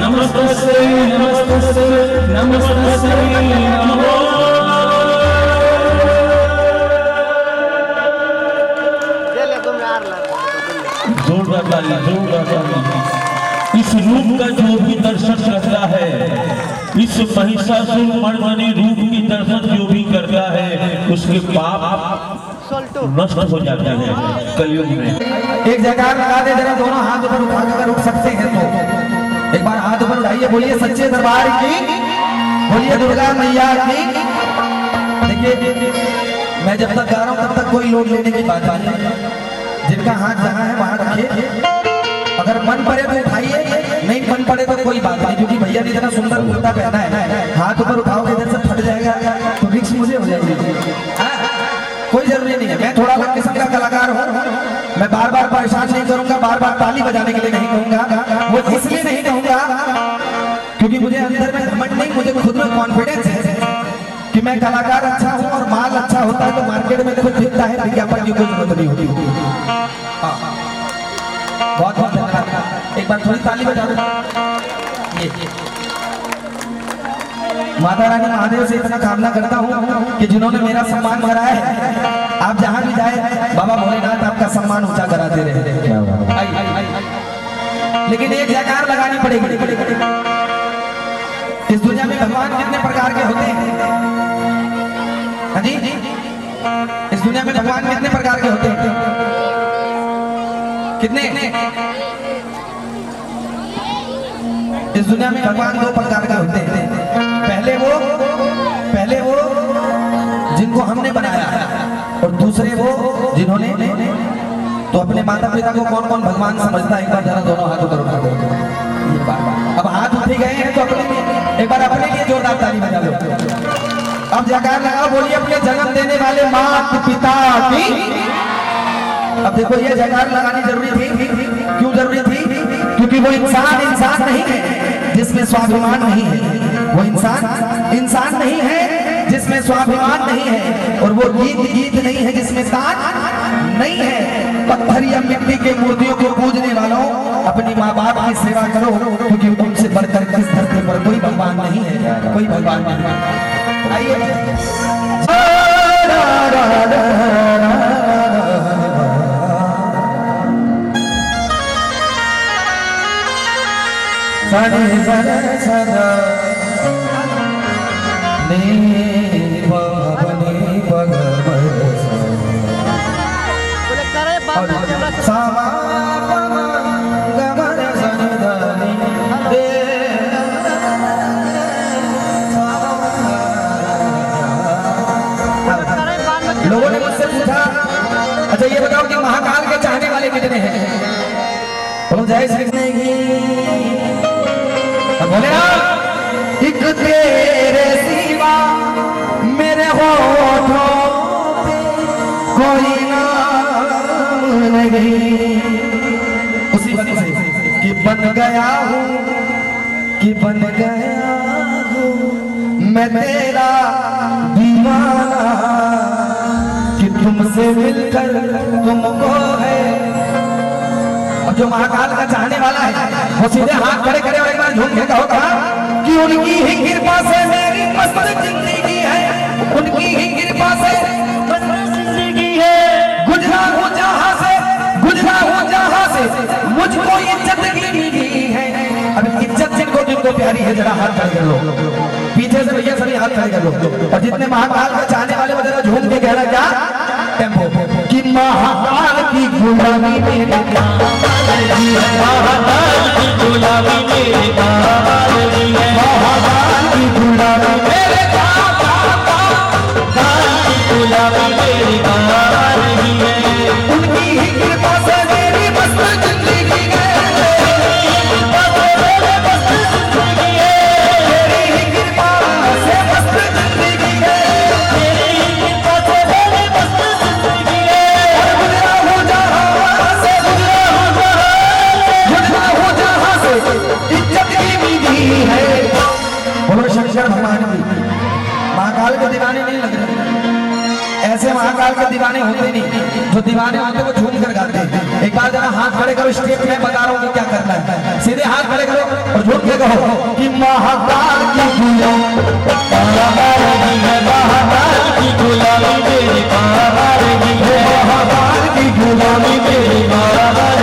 Speaker 6: नमस्तस्यै नमस्तस्यै नमस्तस्यै नमो।
Speaker 3: इस रूप का जो भी दर्शन करता है, इस महिषासुर मर्दनी रूप की दर्शन जो भी करता है, उसके पाप नष्ट हो जाते हैं कलयुग में।
Speaker 2: एक जयकार लगा दे जरा, दोनों हाथ ऊपर उठा कर उठ सकते हैं तो एक बार हाथ ऊपर उठाइए, बोलिए सच्चे दरबार की, बोलिए दुर्गा मैया की। देखिए मैं जब तक गा रहा हूँ तब तक कोई लोड लेने की बात नहीं है, जिनका हाथ जहाँ है वहां रखिए, अगर मन पड़े तो उठाइए, नहीं मन पड़े तो कोई बात नहीं, क्योंकि भैया ने इतना सुंदर कुर्ता पहना है, हाथ ऊपर उठाओगे इधर से फट जाएगा तो रिक्स मुझे हो जाएगी। कोई जरूरी नहीं है, मैं थोड़ा अलग किस्म का कलाकार हूँ, मैं बार बार परेशान नहीं करूंगा, बार बार ताली बजाने के लिए नहीं कहूंगा, वो इसलिए नहीं कहूंगा क्योंकि मुझे अंदर में घमंड नहीं, मुझे खुद में कॉन्फिडेंस है कि मैं कलाकार अच्छा हूँ और माल अच्छा होता है तो मार्केट में खुद दिखता है, विज्ञापन की कोई जरूरत नहीं होती। बहुत बहुत धन्यवाद, एक बार थोड़ी ताली बजा दो। माता रानी महादेव से इतना कामना करता हूँ कि जिन्होंने मेरा सम्मान करा है, आप जहाँ भी जाए बाबा भोलेनाथ आपका सम्मान ऊंचा कराते रहे। लेकिन एक जयकार लगानी पड़ेगी। इस दुनिया में भगवान कितने प्रकार के होते हैं? हाँ जी, इस दुनिया में भगवान कितने प्रकार के होते हैं? कितने? इस दुनिया में भगवान दो प्रकार के होते हैं। पहले वो जिनको हमने बनाया और दूसरे वो जिन्होंने। तो अपने माता पिता को कौन कौन भगवान समझता है? एक बार जरा दोनों हाथ उठा दो। अब हाथ उठे गए हैं तो अपने एक बार अपने लिए जोरदार ताली बजा लो। अब जयकार लगाओ, बोलिए अपने जन्म देने वाले माता पिता की। अब देखो ये जयकार लगानी जरूरी थी। क्यों जरूरी थी? क्योंकि वो इंसान नहीं है जिसमें स्वाभिमान नहीं है। वो इंसान नहीं है जिसमें स्वाभिमान नहीं है। और वो वो गीत गीत नहीं है जिसमें तान नहीं है। पत्थर या मिट्टी के मूर्तियों को पूजने वालों, अपनी माँ बाप की सेवा करो, क्योंकि उनसे बढ़कर इस धरती पर कोई भगवान नहीं है, कोई भगवान नहीं है। आइए लोगों ने मुझसे पूछा, अच्छा ये बताओ कि महाकाल के चाहने वाले कितने हैं? बोलो जय श्री बोले ना, एक तेरे सिवा मेरे होठों पे कोई नाम नहीं। उसी वजह से कि बन गया हूँ, कि बन गया हूँ मैं तेरा दीवाना, कि तुमसे मिलकर तुमको है। और जो महाकाल का चाहने वाला है वो सीधे हाथ खड़े करे और एक बार झूम के कहो कि उनकी ही कृपा से मेरी मस्त जिंदगी है, उनकी ही कृपा से मस्त जिंदगी है। गुजरा हूँ जहाँ से, गुजरा हूँ जहाँ से मुझको इज्जत मिली है। अब इज्जत जिनको जिनको प्यारी है जरा हाथ खड़े कर लो, पीछे से भैया सभी हाथ खड़े कर लो। और जितने महाकाल का चाहने वाले वो जरा झूम के कहना क्या टेम्पो कि महाकाल की गुलामी में महाकाल की गुलामी मेरे महाकाल की गुलामी मेरे की गुलामी मेरी रही है। उनकी ही कृपा से मेरी मस्त जिंदगी है, मेरी ही कृपा से मस्त जिंदगी है, मेरी ही कृपा से मेरी मस्त जिंदगी है। और गुजरा हूँ जहाँ से, गुजरा हूँ जहाँ से इज्जत की मिली है। बोलो शंकर भगवान की। महाकाल के दीवाने नहीं लग रहे, ऐसे महाकाल के दीवाने होते नहीं, जो दीवाने होते वो झूम कर गाते हैं। एक बार जरा हाथ खड़े करो, स्टेप में बता रहा हूँ कि क्या करना है। सीधे हाथ खड़े करो और झूम के कहो कि महाकाल की गुलामी, महाकाल की गुलामी मेरी महाकाल की गुलामी मेरी महाकाल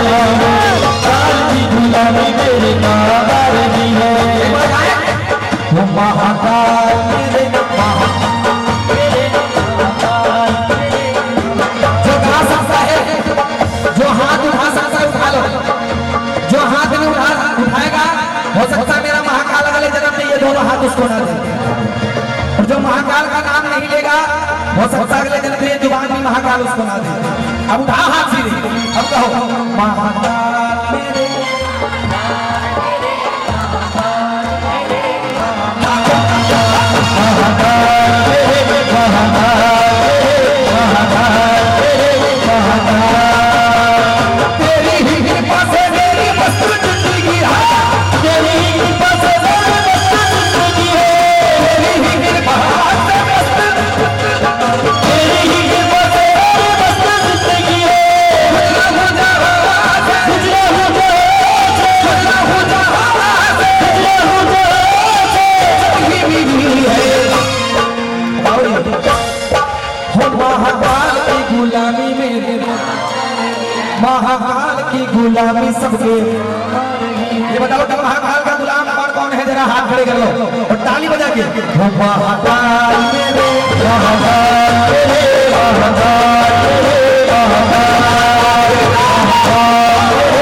Speaker 2: की गुलामी मेरी महाकाल की है। वो महाकाल मेरे जो गा सकता है, जो हाथ उठा सकता है उठा लो, जो हाथ नहीं उठाएगा हो सकता है मेरा महाकाल वाले जन्म में ये दोनों हाथ उसको ना दे। और जो महाकाल का नाम नहीं लेगा हो सकता है अगले जन्म में ये जुबान भी महाकाल उसको ना दे। अब उठा हाथ सीधे, अब कहो महाकाल मेरे महाकाल की गुलामी सबके। ये बताओ कि महाकाल का गुलाम कौन कौन है? जरा हाथ खड़े कर लो और ताली बजा के महाकाल मेरे, महाकाल मेरे, महाकाल मेरे,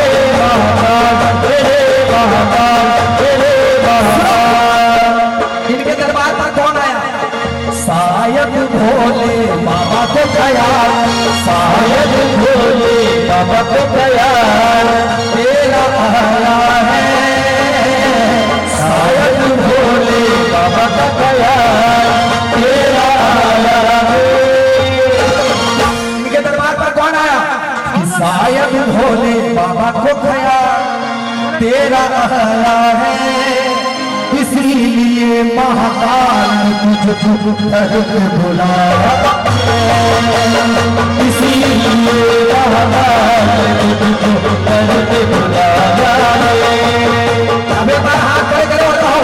Speaker 2: महाकाल मेरे, महाकाल मेरे, महाकाल। इनके दरबार पर कौन आया? शायद भोले बाबा को ख्याल, शायद भोले बाबा को ख्याल तेरा आया है, शायद भोले बाबा का ख्याल तेरा आया है। इनके दरबार पर कौन आया? कि शायद भोले बाबा को ख्याल तेरा आया है, इसीलिए महाकाल तुझको बुलाया। अब एक बार हाथ खड़े करो और कहो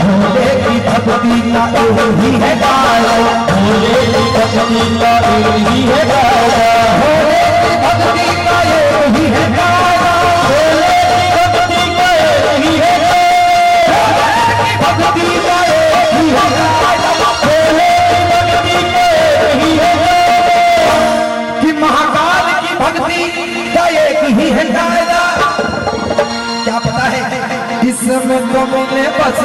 Speaker 2: भोले की भक्ति का एक ही है गाया, भोले की भक्ति का एक ही है गाया, भोले की भक्ति का एक ही है गाया, भोले की भक्ति का एक ही है गाया, भक्ति का एक ही है गाया, भोले की भक्ति का एक ही है गाया, कि महाकाल की भक्ति का एक ही है गाया। क्या पता है इसमें तो मिले बस,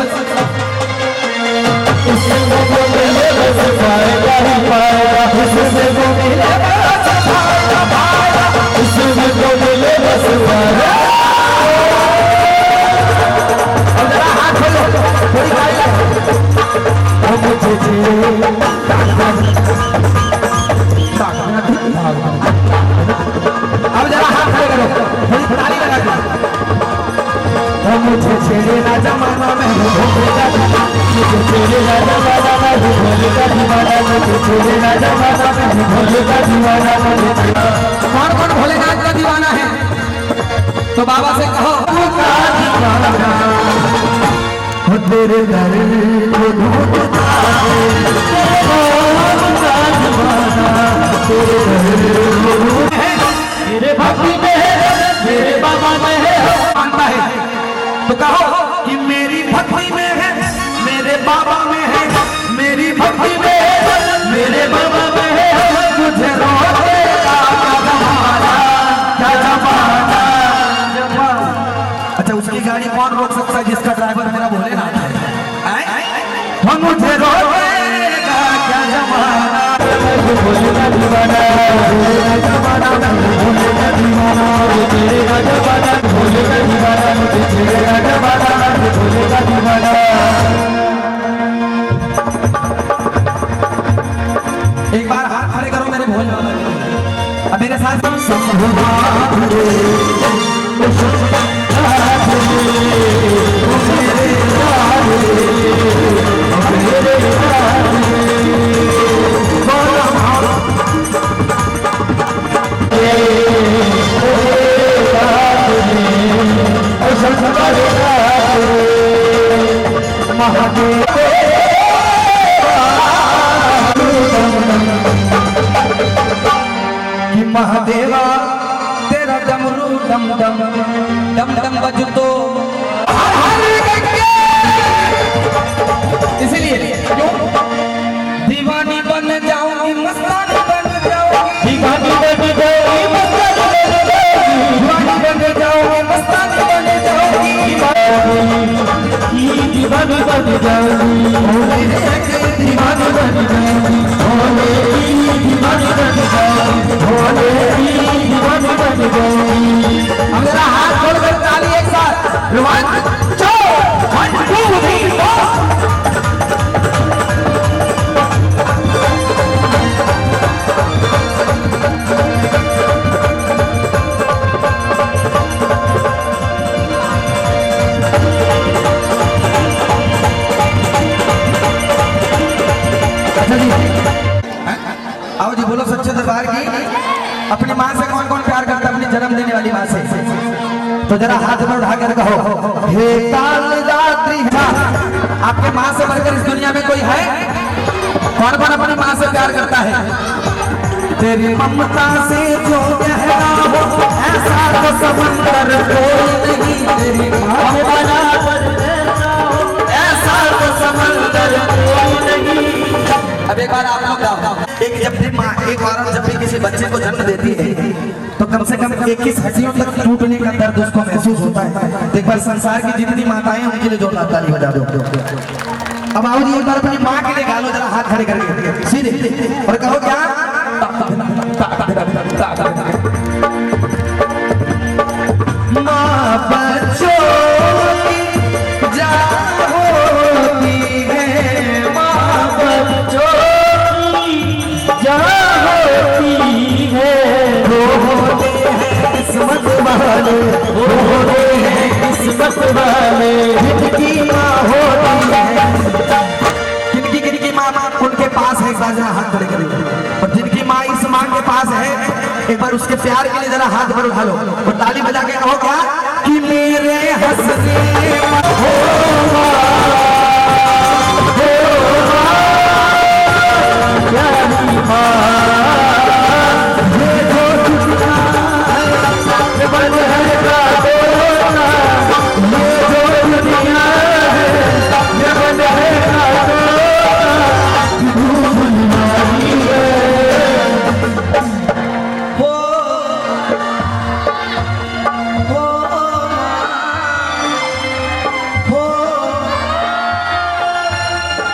Speaker 2: इसमें तो मिले बस पाएगा ही पाएगा, इसमें तो मिले बस पाएगा पाएगा, इसमें तो मिले बस पाएगा। अब जरा हाथ खोलो थोड़ी गाइए, ओ मुझे अब जरा हाथ खड़े करो थोड़ी ताली लगा दो। मुझे छेड़े ना जमाना में भोले का दीवाना, मुझे छेड़े ना जमाना में भोले का दीवाना, मुझे छेड़े ना जमाना में भोले का दीवाना। कौन कौन भोलेनाथ का दीवाना है? तो बाबा से कहो का दीवाना हो तेरे दर को ढूंढता है, तेरे दर है, तेरे भक्ति में है, मेरे बाबा में है, मानता है तो कहो कि मेरी भक्ति में है, मेरे बाबा में है, मेरी भक्ति में है, मेरे बाबा में है, मुझे रोकेगा क्या जमाना। अच्छा उसकी गाड़ी कौन रोक सकता है जिसका ड्राइवर मेरा भोलेनाथ है? मुझे रोकेगा क्या जमाना, भोले का दीवाना, भोले का जमाना, भोले का दीवाना, तेरे का जमाना, भोले का दीवाना, तेरे का जमाना, भोले का दीवाना। एक बार हाथ खड़े करो मेरे भोले, अब मेरे साथ कि महादेवा तेरा डमरू डम डम डम डम बजतो, इसलिए क्यों दीवानी बन जाऊंगी, मस्तानी बन जाऊंगी, दीवानी बन जाऊंगी, मस्तानी बन जाऊंगी, दीवानी बन जाऊंगी, मस्तानी बन जाऊंगी, दीवानी बन जाऊंगी, दीवानी बन जाऊंगी, भोले की दीवानी बन जाऊंगी, भोले की दीवानी बन जाऊंगी। अब जरा हाथ खोलकर ताली एक साथ, 1 2 3 4। आओ जी बोलो सच्चे दरबार की। अपनी माँ से कौन कौन प्यार करता है? अपनी जन्म देने वाली माँ से। तो जरा हाथ में उठाकर कहो हे काल रात्रि। आपके माँ से बढ़कर इस दुनिया में कोई है? कौन कौन अपनी माँ से प्यार करता है? तेरी ममता से जो गहरा हो ऐसा तो समंदर कोई नहीं, तेरी ममता पर ऐसा तो समंदर कोई नहीं। अब एक बार आप लोग गाओ। एक जब भी माँ, एक औरत जब भी किसी बच्चे को जन्म देती है तो कम से कम 21 हड्डियों तक टूटने का दर्द उसको महसूस होता है। एक बार संसार की जितनी माताएं हैं उनके लिए जोरदार ताली बजा दो। अब आओ जी एक बार अपनी माँ के लिए गा लो, जरा हाथ खड़े करके सीधे और कहो क्या? माँ बच्चों की जान होती है, माँ बच्चों की जान होती है, वो होते हैं किस्मत वाले, वो होते हैं किस्मत वाले, जिनकी माँ होती है। किनकी किनकी माँ उनके पास है? एक बार जरा हाथ खड़े करें। एक बार उसके प्यार के लिए जरा हाथ पर उठा लो और ताली बजा के कहो क्या कि मेरे हंसने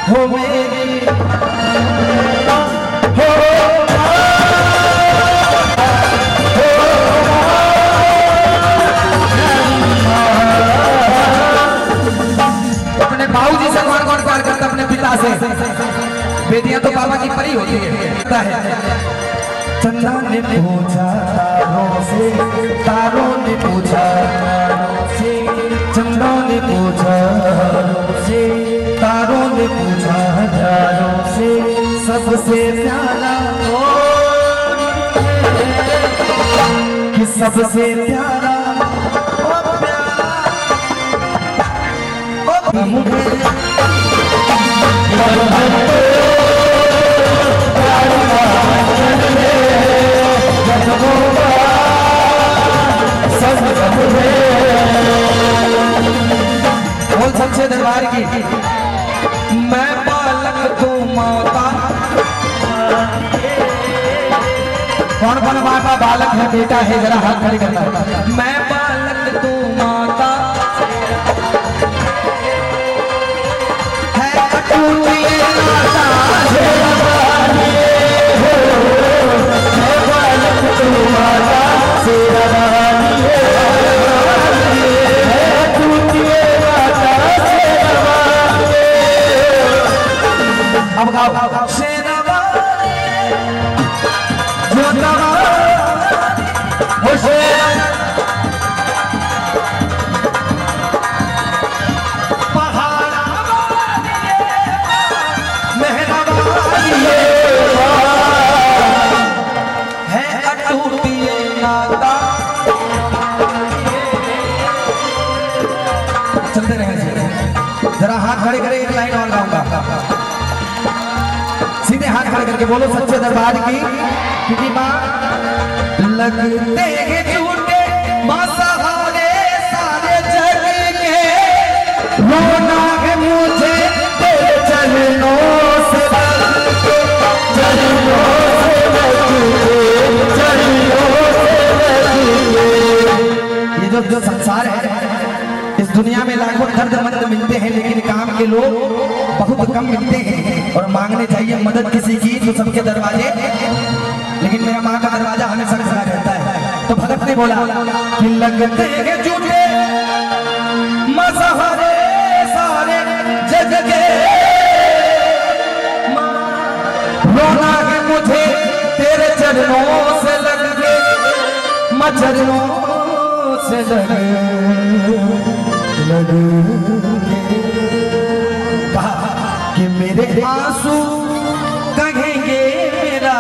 Speaker 2: हो मेरी अपने बाबूजी से कौन कौन प्यार करता अपने पिता से? बेटियां तो बाबा की परी होती है। चंदा ने पूछा तारों से, तारों ने पूछा से, चंदा ने पूछा से, तारों ने पूछा हजारों से, सबसे प्यारा कि सबसे प्यारा बोल सच्चे दरबार की मैं बालक तू माता। कौन कौन माता बालक है बेटा है जरा हाथ खड़े करना। मैं बालक तू माता है अटूट ये नाता है बालक तू माता से अब गाओ शेरवानी हो शेर पहाड़ा मेहरबानी है अटूट ये नाता। चलते रहे जरा हाथ खड़े करे एक लाइन और गाऊंगा। सीधे हाथ खड़े करके बोलो सच्चे दरबार की क्योंकि माँ लगते हैं झूठे माँ सहारे सारे जग के रोना है मुझे तेरे चरणों से ये जो संसार है इस दुनिया में लाखों दर्दमंद मिलते हैं लेकिन काम के लोग बहुत कम मिलते हैं और मांगने चाहिए मदद किसी की तो सबके दरवाजे लेकिन मेरा माँ का दरवाजा हमेशा खुला रहता है। तो भगत ने बोला कि लगते हैं झूठे मसहरे सारे जग के रोना है मुझे तेरे चरणों से लग के मचरणों से लग कि मेरे आंसू कहेंगे मेरा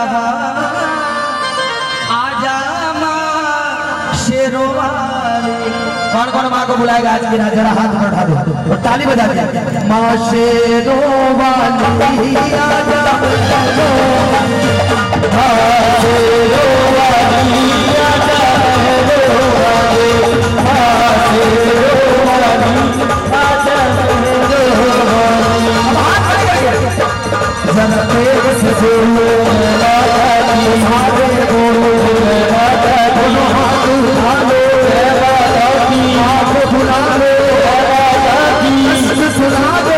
Speaker 2: आजा माँ शेरोवाली। कौन कौन माँ को बुलाएगा आज की रात? जरा हाथ पर उठा दो और ताली बजा दे। माँ शेरोवाली आजा सुना दो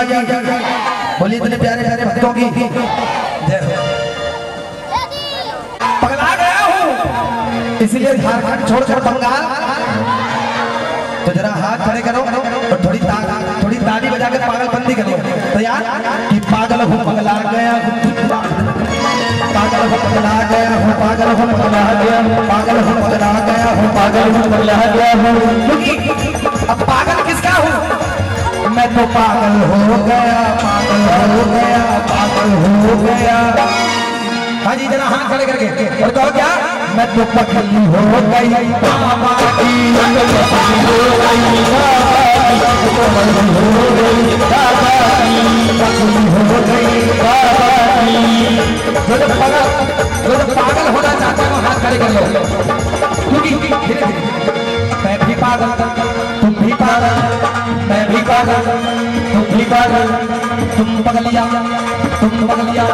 Speaker 2: मैया की। बोलिए इतने प्यारे प्यारे भक्तों की जय हो। पगला गया हूँ इसलिए झारखंड छोड़कर बंगाल। तो जरा हाथ खड़े करो और थोड़ी ताली बजा कर पागलबंदी करो। तो यार कि पागल हूँ पगला गया हूँ, पागल हूँ पगला गया हूँ, पागल हूँ पगला गया हूँ, पागल हूँ पगला गया हूँ, पागल हूँ पगला गया हूँ। क्योंकि अब पागल किसका हूँ? मैं तो पागल हो गया, पागल हो गया, पागल हो गया। हाँ जी जरा हाथ खड़े करके और कहो क्या? मैं तो पगली हो गई बाबा की, पगली हो गई बाबा की, पगली हो गई बाबा की। जो पागल होना चाहते हो हाथ खड़े कर लो। क्योंकि धीरे धीरे मैं भी पागल, तुम भी पागल, मैं भी पागल, तुम भी पागल, तुम पगलिया, तुम पगलिया,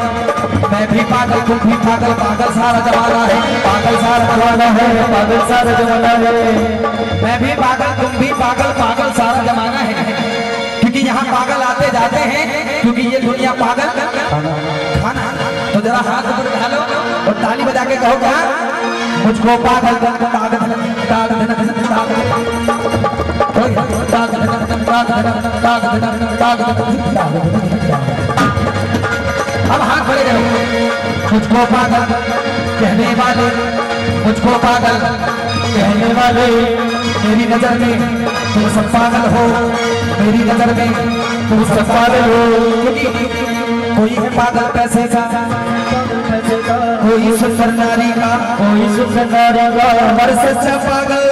Speaker 2: मैं भी पागल, तुम भी पागल, पागल सारा जमाना है, पागल सारा जमाना है, पागल सारा जमाना है। मैं भी पागल, तुम भी पागल, पागल सारा जमाना है। क्योंकि यहाँ पागल आते जाते हैं, क्योंकि ये दुनिया पागल खाना। तो जरा हाथ ऊपर उठा लो और ताली बजा के कहो क्या? मुझको पागल अब हाथ खड़े करो। मुझको पागल कहने वाले, मुझको पागल कहने वाले, मेरी नजर में तुम सब पागल हो, मेरी नजर में तुम सब पागल हो। कोई है पागल पैसे का, कोई सुंदर नारी का, कोई सुंदर नारी का, पर सच्चा पागल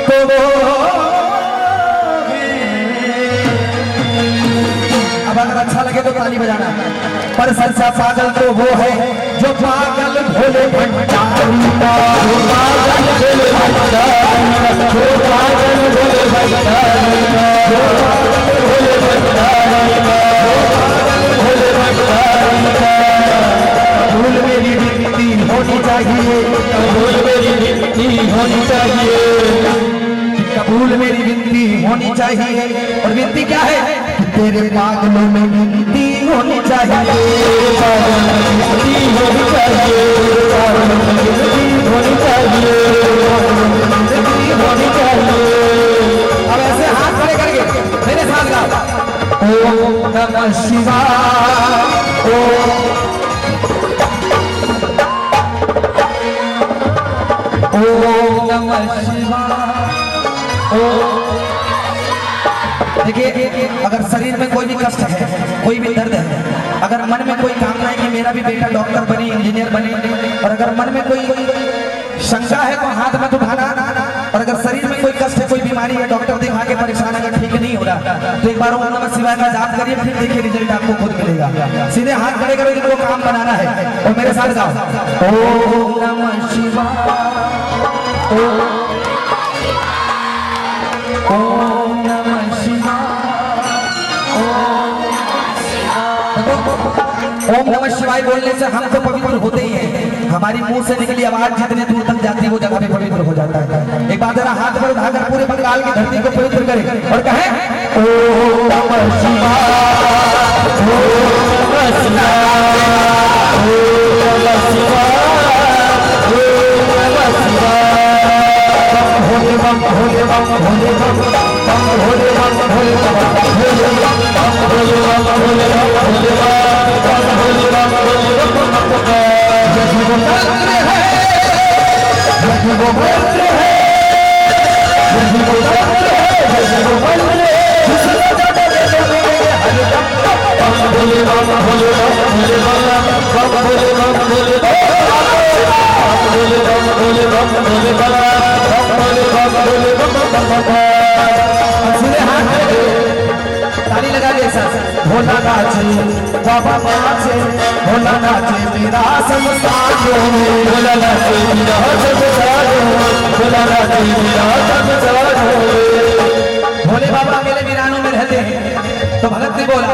Speaker 2: तो वो। अब अगर अच्छा लगे तो ताली बजाना। पर सच्चा पागल तो वो है जो पागल भोले भंडारी का, जो पागल भोले भंडारी का, जो पागल भोले भंडारी का, जो पागल भोले भंडारी का, जो पागल भोले भंडारी का। कबूल मेरी विनती होनी चाहिए, कबूल मेरी विनती होनी चाहिए, कबूल मेरी विनती होनी चाहिए। और विनती क्या है? तेरे पागलों में विनती होनी चाहिए, विनती होनी चाहिए, विनती होनी चाहिए, विनती होनी चाहिए। अब ऐसे हाथ खड़े करके मेरे साथ गाओ। ओम नमः शिवाय, ओम नमः शिवाय। देखिए अगर शरीर में कोई भी कष्ट है, कोई भी दर्द है, अगर मन में कोई कामना है कि मेरा भी बेटा डॉक्टर बने, इंजीनियर बने, और अगर मन में कोई शंका है तो हाथ मत उठाना। और अगर शरीर में कोई कष्ट है, कोई बीमारी है, डॉक्टर दिखा के परेशान अगर ठीक नहीं हो रहा तो एक बार ओम नमः शिवाय का जाप करिए, फिर देखिए रिजल्ट आपको खुद मिलेगा। सीधे हाथ खड़े करो जिनको काम बनाना है और मेरे साथ गाओ। ओम नमः शिवाय, ओम नमः शिवाय, ओम नमः शिवाय बोलने से हम तो पवित्र होते ही हैं। हमारी मुंह से निकली आवाज जितने दूर तक जाती है वो जगह पे पवित्र हो जाता है। एक बार जरा हाथ पर उठाकर पूरे बंगाल की धरती को पवित्र करें और कहें ओम नमः शिवाय, ओम नमः शिवाय, ओम नमः शिवाय, ओम नमः शिवाय। भोले बम भोले बम भोले बम बम भोले बम भोले बम भोले बम भोले बम भोले बम भोले बम भोले बम भोले बम। जय वो मंत्र है, जय वो मंत्र है, जय वो मंत्र है, जय वो मंत्र है। बम भोले बम भोले बम भोले बम बम भोले बम भोले बम भोले बम भोले बम भोले बम भोले बम भोले बम। सीधे हाथ ताली लगा दे सर। भोला नाचे बाबा नाचे, भोला नाचे मेरा संसार, भोला नाचे मेरा संसार, भोला नाचे मेरा संसार। भोले बाबा अकेले वीरानों में रहते हैं तो भगत ने बोला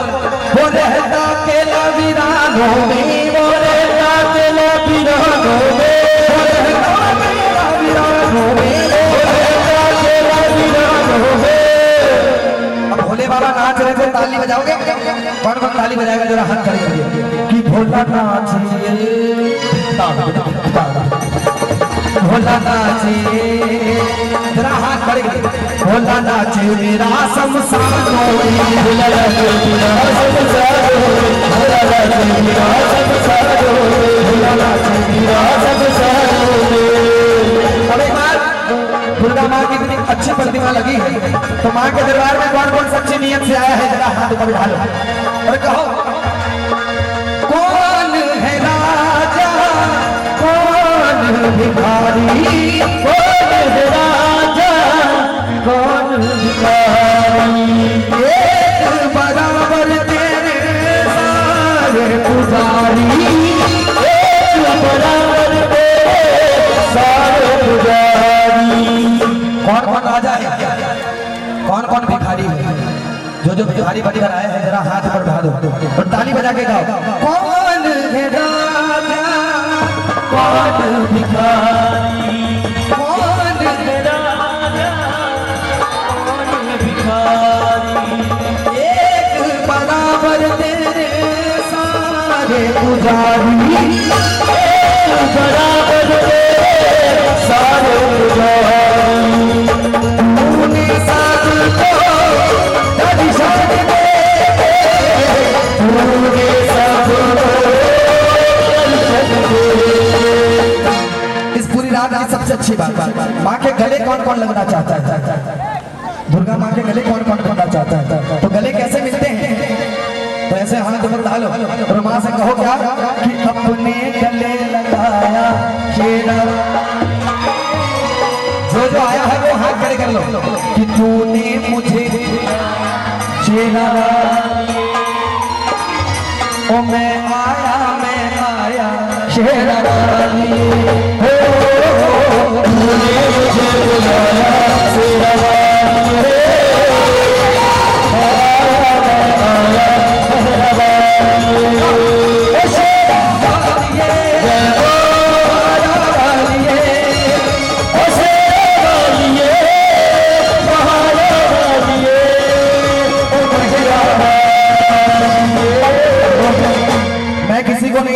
Speaker 2: वो रहता अकेला वीरानों में, वो रहता अकेला वीरानों में, वो रहता अकेला वीरानों में, वो रहता अकेला वीरानों में। अब भोले बाबा नाच रहे थे, ताली बजाओगे? ताली बजाएगा जरा हाथ खड़े करिए कि भोला नाचिए भोला नाचिए जरा हाथ खड़े करिए भोला नाचे मेरा शमशान भोला नाचे मेरा शमशान भोला नाचे मेरा शमशान भोला नाचे मेरा शमशान। अब एक बार दुर्गा माँ की इतनी अच्छी प्रतिमा लगी है तो माँ के दरबार में कौन कौन सच्ची नियत से आया है जरा हाथ ऊपर उठा लो और कहो कौन है राजा कौन भिखारी कौन है राजा कौन भिखारी एक बराबर तेरे सारे पुजारी एक बराबर तेरे सारे पुजारी। कौन कौन राजा है कौन कौन भिखारी है जो भिखारी बड़ी आए हैं जरा हाथ पर उठा दो और ताली बजा के गाओ कौन है राजा कौन भिखारी कौन है राजा कौन भिखारी एक बराबर तेरे सारे पुजारी एक बराबर तेरे सारे पुजारी। तूने सबको दर्शन दे तूने सबको दर्शन दे। इस पूरी रात की सबसे अच्छी बात माँ के गले कौन कौन लगना चाहता है दुर्गा माँ के गले कौन कौन लगना चाहता है तो गले कैसे मिलते हैं तो ऐसे हाथ ऊपर डालो और माँ से कहो क्या कि अपने गले लगाया शेरा जो आया है वो हाथ खड़े कर लो कि तूने मुझे शेरा ओ मैं आया शेरा हो तूने मुझे बुलाया शेरा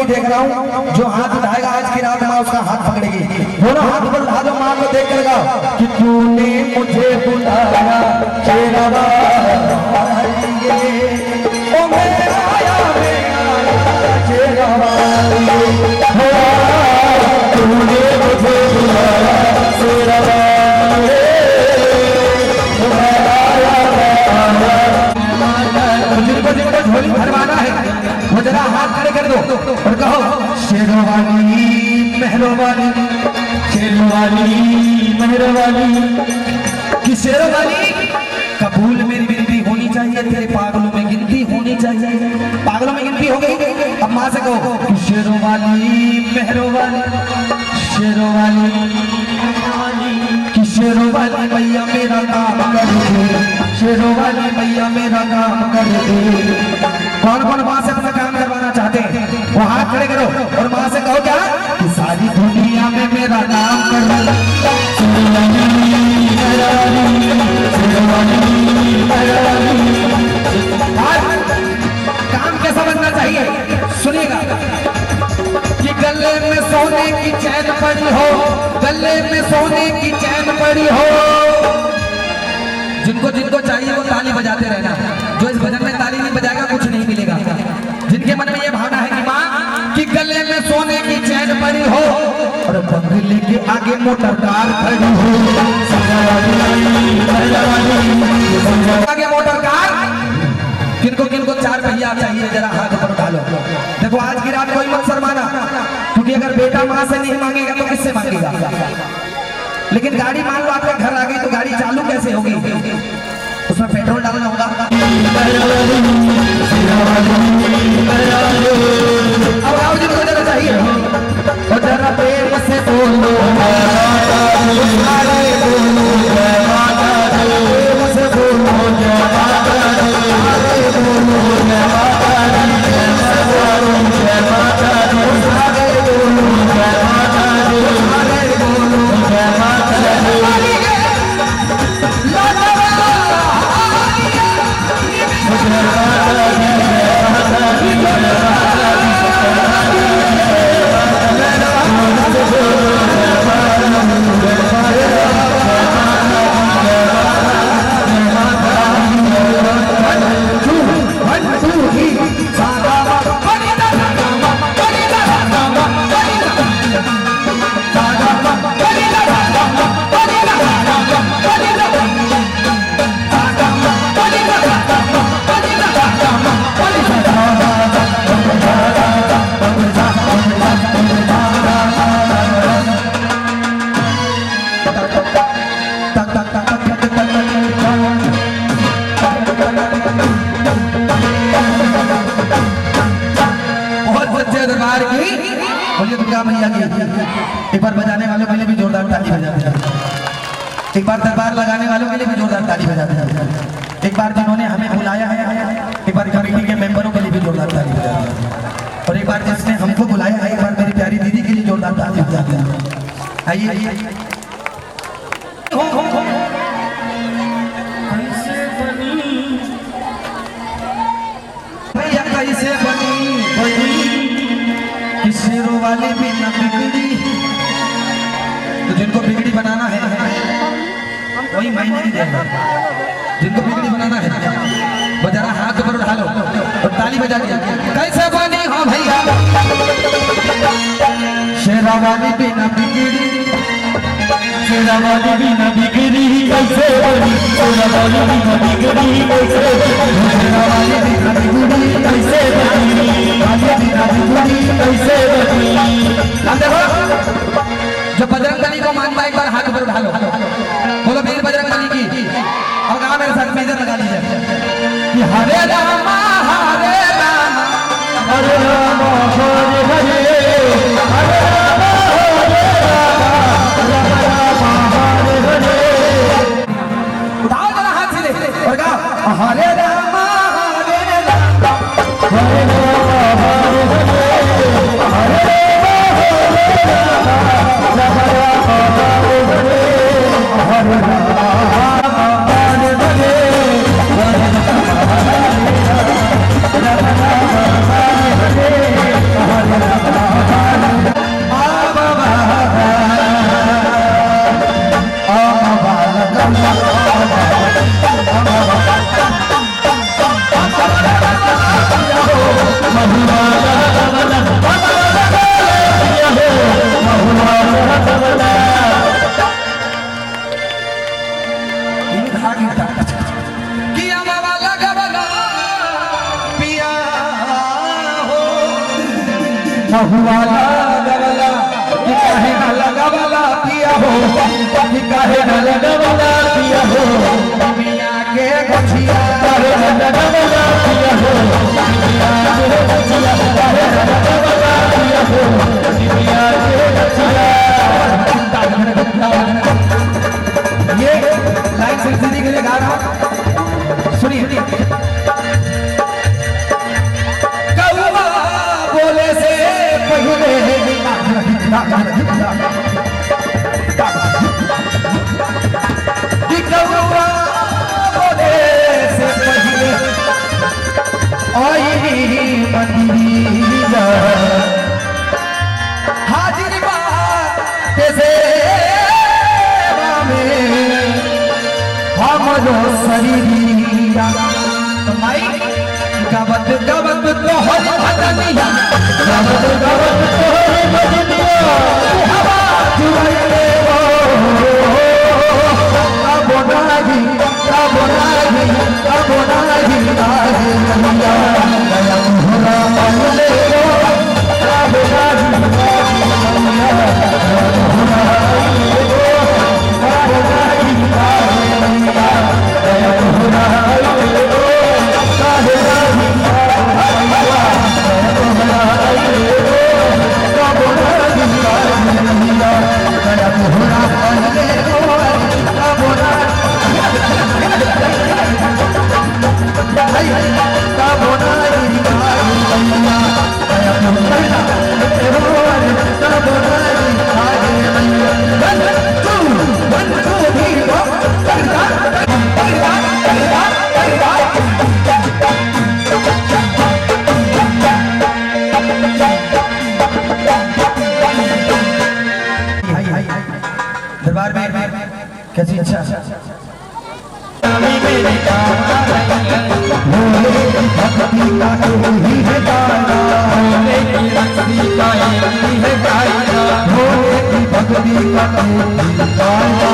Speaker 2: देख रहा हूँ जो हाथ उठाएगा आज की रात माँ उसका हाथ पकड़ेगी दोनों हाथ पर उठा दो माँ को देख कर गाओ कि तूने मुझे बुलाया शेरवा ओ मैं आया शेरवा तूने मुझे बुलाया शेरवा जिनको जिनको झोली भरवाना है वो जरा हाथ खड़े कर दो और कहो शेरवाली मेहरवाली शेरवाली मेहरवाली कि शेरवाली कबूल मेरी विनती होनी चाहिए तेरे पागलों में गिनती होनी चाहिए पागलों में गिनती हो गई अब माँ से कहो कि शेरवाली मेहरवाली शेरवाली कि शेरवाली मैया मेरा काम कर दे शेरवाली मैया मेरा काम कर दे। कौन कौन माँ से अपना काम करवाना चाहते हैं वो हाथ खड़े करो और माँ से कहो क्या कि सारी दुनिया में मेरा नाम कर काम कैसा बनना चाहिए सुनिएगा कि गले में सोने की चैन पड़ी हो गले में सोने की चैन पड़ी हो जिनको जिनको चाहिए वो ताली बजाते रहना जो इस भजन में ताली नहीं बजाएगा कुछ नहीं मिलेगा जिनके मन में ये भावना है कि माँ कि गले में सोने की चैन पड़ी हो और बंगले के आगे मोटर कार खड़ी हो आगे मोटर कार किनको किनको चार पहिया चाहिए जरा हाथ पर उठा लो देखो आज की रात कोई मत शर्माना क्योंकि अगर बेटा माँ से नहीं मांगेगा तो किससे मांगेगा लेकिन गाड़ी मान लो आपके घर आ गई तो गाड़ी चालू कैसे होगी उसमें पेट्रोल डालना होगा अब आओ जिनको जरा चाहिए और जरा प्रेम से बोलो ताली बजा दें। एक बार दरबार लगाने वालों के लिए भी जोरदार ताली बजा दें। एक बार जिन्होंने हमें बुलाया है, एक बार कमेटी के मेंबरों के लिए भी जोरदार ताली बजा दें। और एक बार जिसने हमको बुलाया है, एक बार मेरी प्यारी दीदी के लिए जोरदार ताली बजा दें। आइए आइए। भैया कैसे बनी शेरों वाली भी न बिगड़ी, तो जिनको बिगड़ी बनाना है वही मायने नहीं देगा। जिनको बिगड़ी बनाना है वो जरा हाथ ऊपर उठा लो और ताली बजा दिया। कैसे बनी हो भैया शेरों वाली भी न बिगड़ी,
Speaker 3: शेरा वाली भी न बिगड़ी कैसे बनी, शेरा वाली भी न बिगड़ी कैसे बनी,
Speaker 2: शेरों वाली भी न बिगड़ी
Speaker 3: कैसे बनी,
Speaker 2: वाली भी न बिगड़ी।
Speaker 3: कैसे बनी।
Speaker 2: अब देखो जो बजरंग बली को मानता है एक बार हाथ ऊपर उठा लो, बोलो वीर बजरंग बली की। और कहा मेरे साथ मेजर लगा लीजिए कि हरे राम हरे राम
Speaker 3: हरे राम हरे हरे, हरे राम हरे राम, राम हरे हरे।
Speaker 2: उठाओ जरा हाथ से और कहा हरे राम हरे राम,
Speaker 3: हरे राम हरे हरे, हरे
Speaker 2: महुआला गवला कि काहे न लगावला पिया हो, कि काहे न लगावला पिया हो, मियां के गछिया
Speaker 3: काहे न लगावला पिया हो, मियां के गछिया काहे न लगावला पिया हो, मियां के गछिया।
Speaker 2: ये लाइन सिलसिले के लिए गा रहा हूं, सुनिए। कौवा बोले से पहले कि कौवा बोले से पहले आई मंदिरा हाजिर बात से हमरो शरीरिया माई गावत गावत तोहर भजनिया, गावत गावत तोहर भजनिया हवा जुआइले हो। कबो नाही कबो नाही कबो नाही आगे कहिया दया मोहरा मांगले हो। कबो नाही कहिया दया मोहरा मांगले हो। कबो नाही कहिया दया मोहरा मांगले हो। काहे नाही कहिया दया मोहरा मांगले हो। कबो नाही कहिया दया मोहरा मांगले हो। कबो नाही कबो नाही कहिया दया मोहरा मांगले हो। कबो नाही दरबार में कैसी इच्छा मेरे काम भक्ति का ही है दायरा, भक्ति का ही है दायरा, भक्ति का दायरा।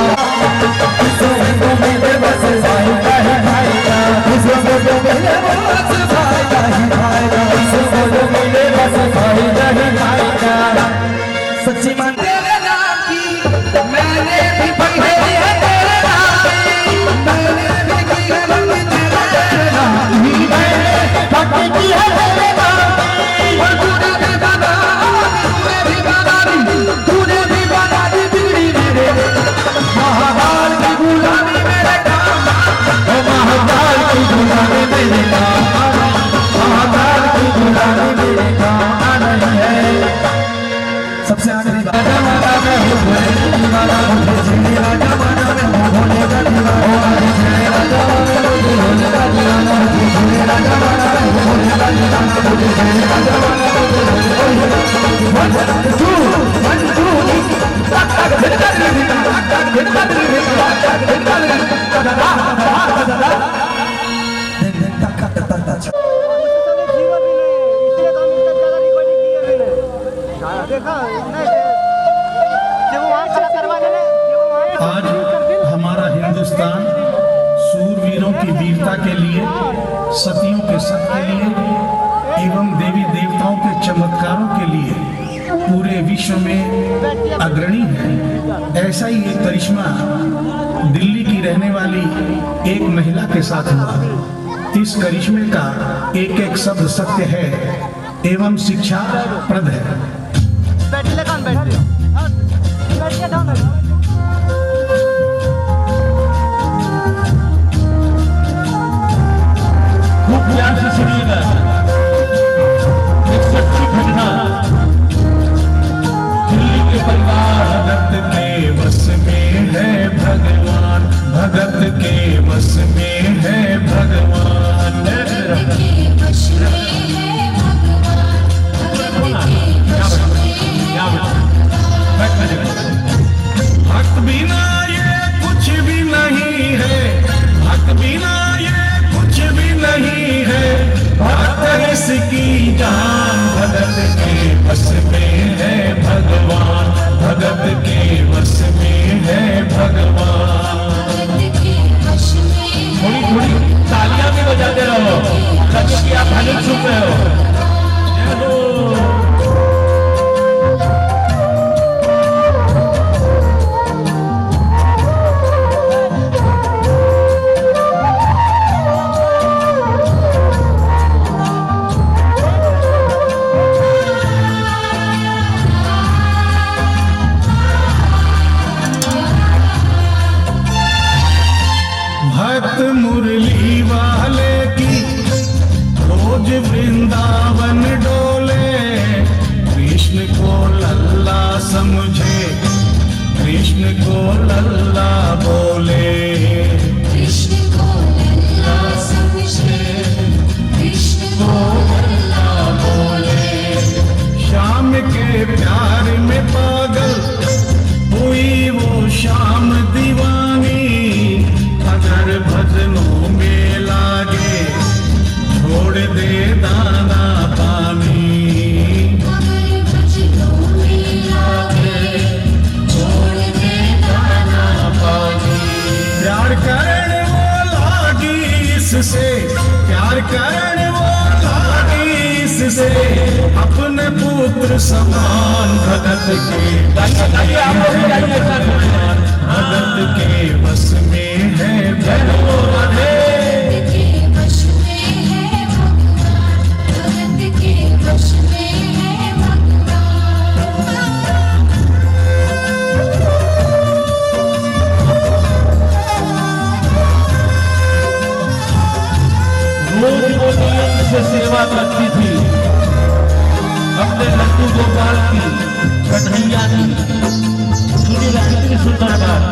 Speaker 2: इसको मेरे बस फायदा है फायदा, इसको मेरे बस फायदा है फायदा, इसको मेरे बस फायदा है फायदा। सच्ची मान तेरे नाम की मैंने भी पढ़ी है, तेरे नाम की मैंने भी की है तेरे नाम की, मैंने भक्ति की है तेरे नाम की। और तूने भी बना दी, तूने भी बना दी बिगड़ी मेरे
Speaker 7: हिंदुस्तान सूरवीरों की वीरता के लिए, सतियों के सत के लिए एवं देवी देवताओं के चमत्कारों के लिए पूरे विश्व में अग्रणी है। ऐसा ही एक करिश्मा दिल्ली की रहने वाली एक महिला के साथ हुआ। इस करिश्मे का एक एक शब्द सत्य है एवं शिक्षा प्रद है।
Speaker 3: खूब प्यार से सुनिएगा। एक सच्ची घटना दिल्ली के परिवार।
Speaker 7: भगत के वश में है भगवान, भगत के वश में है भगवान। भक्त बिना ये कुछ भी नहीं है, भक्त बिना ये कुछ भी नहीं है। भक्त इसकी जान, भगत के वश में है भगवान, भगत के वश में है भगवान।
Speaker 3: थोड़ी थोड़ी तालियां भी बजाते रहो, लगे कि आप भजन सुन रहे हो। जय हो।
Speaker 7: भक्त मुरली वाले की रोज वृंदावन डोले, कृष्ण को लल्ला समझे, कृष्ण को लल्ला बोले।
Speaker 5: कृष्ण को लल्ला समझे, कृष्ण को लल्ला बोले।
Speaker 7: श्याम के प्यार में पागल हुई वो शाम दीवानी, अगर भजनों में लागे छोड़ दे दाना पानी।
Speaker 5: अगर भजनों में लागे छोड़ दे दाना पानी।
Speaker 7: प्यार करने वो लागी इससे, प्यार करने वो लागी इससे, अपने पुत्र समान। भगत के भगत के वश में है भगवान।
Speaker 5: भगत के वश में है भगवान, भगत के वश में है भगवान।
Speaker 3: रोज वो नियम से सेवा करती थी अपने लड्डू गोपाल की, कन्हैया की। सुनिएगा कितनी सुंदर बात।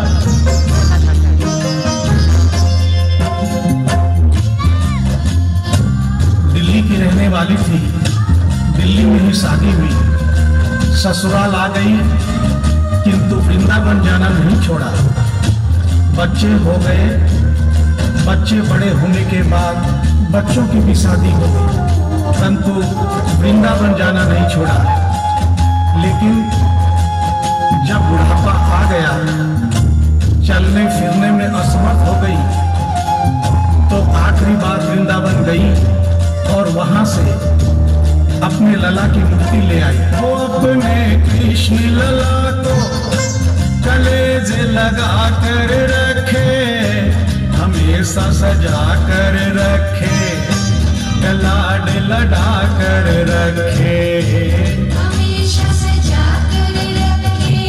Speaker 7: दिल्ली की रहने वाली थी, दिल्ली में ही शादी हुई, ससुराल आ गई, किंतु वृंदावन जाना नहीं छोड़ा। बच्चे हो गए, बच्चे बड़े होने के बाद बच्चों की भी शादी हो गई, परंतु वृंदावन जाना नहीं छोड़ा। लेकिन जब बुढ़ापा आ गया, चलने फिरने में असमर्थ हो गई, तो आखिरी बार वृंदावन गई और वहां से अपने लला की मूर्ति ले आई। वो अपने कृष्ण लला को कलेजे लगा कर रखे, हमेशा सजा कर रखे, लाड लड़ा कर रखे।
Speaker 5: हमेशा सजा कर रखे,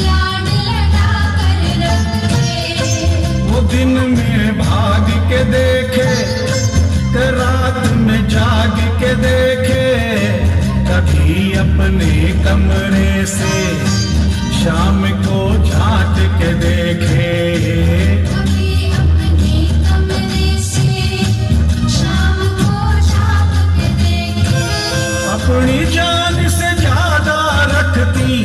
Speaker 5: लाड लड़ा कर रखे।
Speaker 7: वो दिन में भाग के देखे, रात में जाग के देखे, कभी अपने कमरे से शाम को झांक के देखे।
Speaker 5: कभी अपने कमरे से शाम को झांक के देखे।
Speaker 7: अपनी जान से ज्यादा रखती,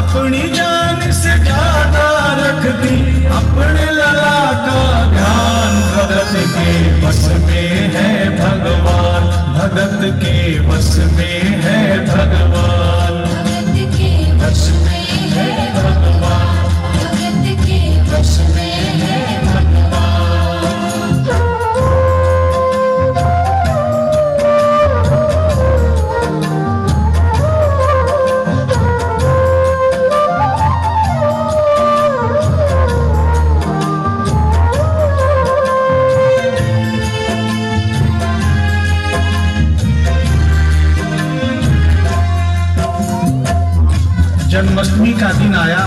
Speaker 7: अपनी जान से ज्यादा रखती, अपने लला का ध्यान। भगत के वश में है भगवान, भगत के वश में है भगवान।
Speaker 5: भगत के वश में है भगवान, भगत के वश में है
Speaker 7: का दिन आया,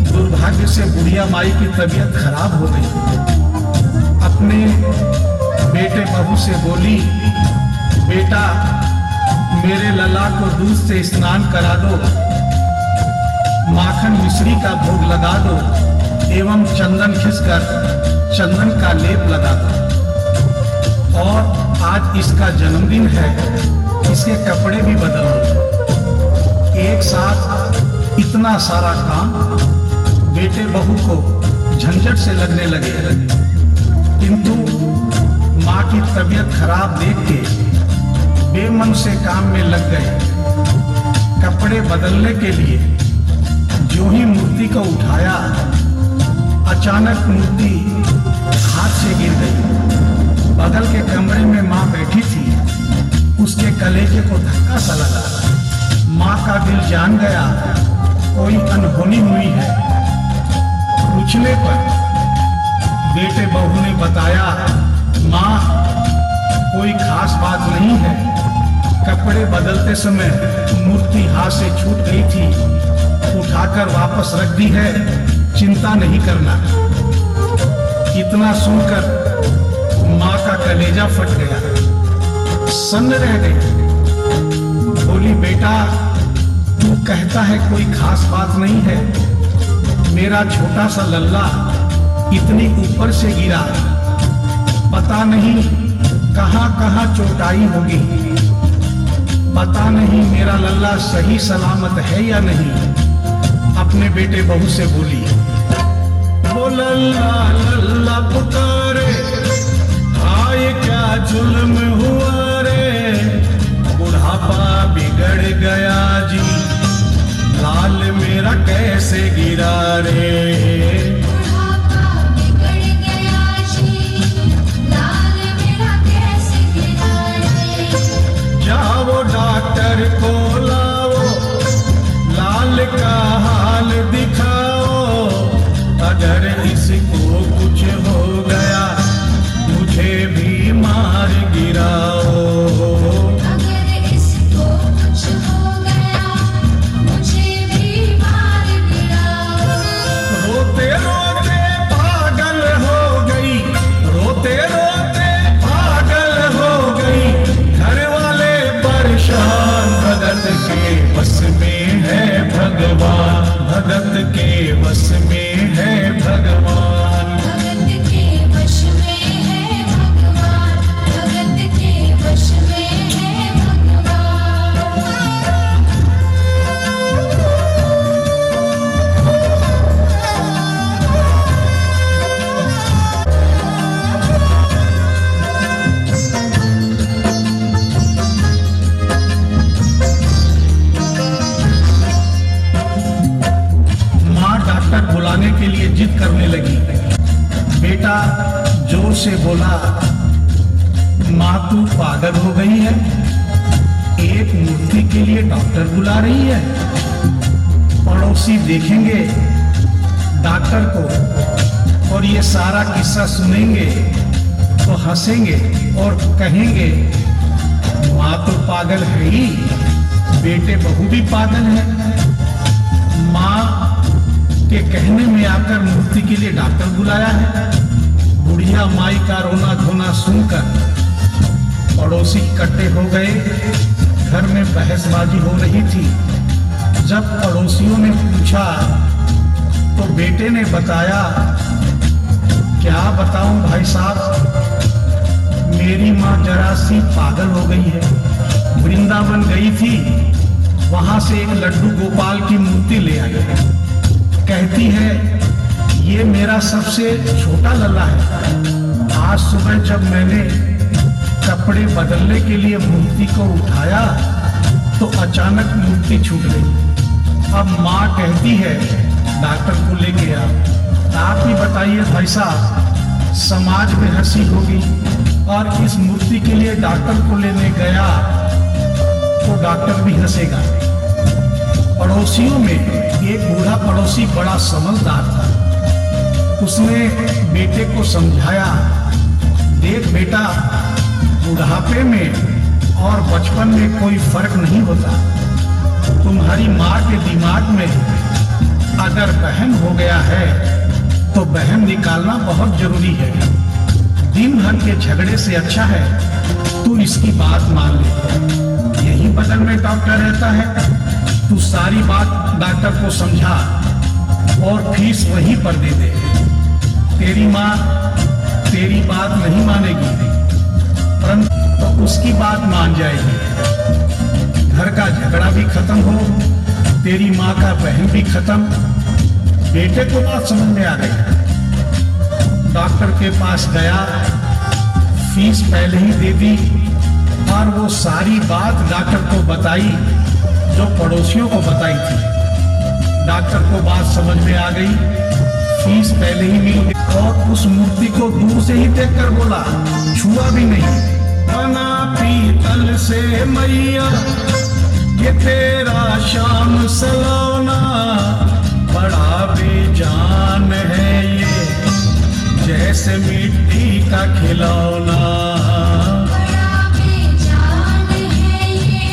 Speaker 7: दुर्भाग्य से बुढ़िया माई की तबीयत खराब हो गई। अपने बेटे बहू से बोली, बेटा मेरे लला को दूध से स्नान करा दो, माखन मिश्री का भोग लगा दो एवं चंदन खिसकर चंदन का लेप लगा दो। और आज इसका जन्मदिन है, इसके कपड़े भी बदल दो। एक साथ इतना सारा काम बेटे बहू को झंझट से लगने लगे, किंतु माँ की तबीयत खराब देख के बेमन से काम में लग गए। कपड़े बदलने के लिए जो ही मूर्ति को उठाया, अचानक मूर्ति हाथ से गिर गई। बगल के कमरे में माँ बैठी थी, उसके कलेजे को धक्का सा लगा। माँ का दिल जान गया कोई अनहोनी हुई है। पूछने पर बेटे बहू ने बताया, माँ कोई खास बात नहीं है, कपड़े बदलते समय मूर्ति हाथ से छूट गई थी, उठाकर वापस रख दी है, चिंता नहीं करना। इतना सुनकर माँ का कलेजा फट गया, सन्न रह गई। बोली, बेटा तू कहता है कोई खास बात नहीं है, मेरा छोटा सा लल्ला इतनी ऊपर से गिरा, पता नहीं कहां कहां चोटाई होगी, पता नहीं मेरा लल्ला सही सलामत है या नहीं। अपने बेटे बहू से बोली, वो लल्ला लल्ला पुकारे, हाय क्या जुल्म हुआ रे, बुढ़ापा बिगड़ गया जी, लाल मेरा कैसे गिरा रे। जाओ डॉक्टर को लाओ, लाल का हाल दिखाओ, अगर इसको कुछ हो गया मुझे भी मार गिराओ। अगर इसको कुछ हो गया मुझे भी मार गिराओ। रोते रोते पागल हो गई, रोते रोते पागल हो गई, घर वाले परेशान, भगत के बस में है भगवान, भगत के बस में है भगवान, भगत के वश में है भगवान, भगत के वश में है भगवान। डॉक्टर बुलाने के लिए जिद करने लगी। बेटा जोर से बोला, माँ तू पागल हो गई है, एक मूर्ति के लिए डॉक्टर बुला रही है। पड़ोसी देखेंगे डॉक्टर को और ये सारा किस्सा सुनेंगे तो हंसेंगे और कहेंगे माँ तो पागल है ही, बेटे बहू भी पागल है। माँ के कहने में आकर मूर्ति के लिए डॉक्टर बुलाया है। बुढ़िया माई का रोना धोना सुनकर पड़ोसी इकट्ठे हो गए। घर में बहसबाजी हो रही थी। जब पड़ोसियों ने पूछा तो बेटे ने बताया, क्या बताऊं भाई साहब, मेरी माँ जरा सी पागल हो गई है। वृंदावन गई थी, वहां से एक लड्डू गोपाल की मूर्ति ले आई। कहती है ये मेरा सबसे छोटा लल्ला है। आज सुबह जब मैंने कपड़े बदलने के लिए मूर्ति को उठाया तो अचानक मूर्ति छूट गई। अब माँ कहती है डॉक्टर को लेके आ। आप ही बताइए भाई साहब, समाज में हंसी होगी और इस मूर्ति के लिए डॉक्टर को लेने गया तो डॉक्टर भी हंसेगा। पड़ोसियों में एक बूढ़ा पड़ोसी बड़ा समझदार था। उसने बेटे को समझाया, देख बेटा, बुढ़ापे में और बचपन में कोई फर्क नहीं होता। तुम्हारी माँ के दिमाग में अगर बहन हो गया है तो बहन निकालना बहुत जरूरी है। दिन भर के झगड़े से अच्छा है तू इसकी बात मान ले। यही बगल में डॉक्टर रहता है, तू सारी बात डॉक्टर को समझा और फीस वहीं पर दे दे। तेरी माँ तेरी बात नहीं मानेगी, परंतु तो उसकी बात मान जाएगी। घर का झगड़ा भी खत्म हो, तेरी माँ का बहन भी खत्म। बेटे को बात समझ में आ गई। डॉक्टर के पास गया, फीस पहले ही दे दी और वो सारी बात डॉक्टर को बताई जो पड़ोसियों को बताई थी। डॉक्टर को बात समझ में आ गई, फीस पहले ही मिल गई और उस मूर्ति को दूर से ही देखकर बोला, छुआ भी नहीं। बना पीतल से मैया ये तेरा शाम सलोना, बड़ा बेजान है ये जैसे मिट्टी का खिलौना।
Speaker 5: बड़ा बेजान है ये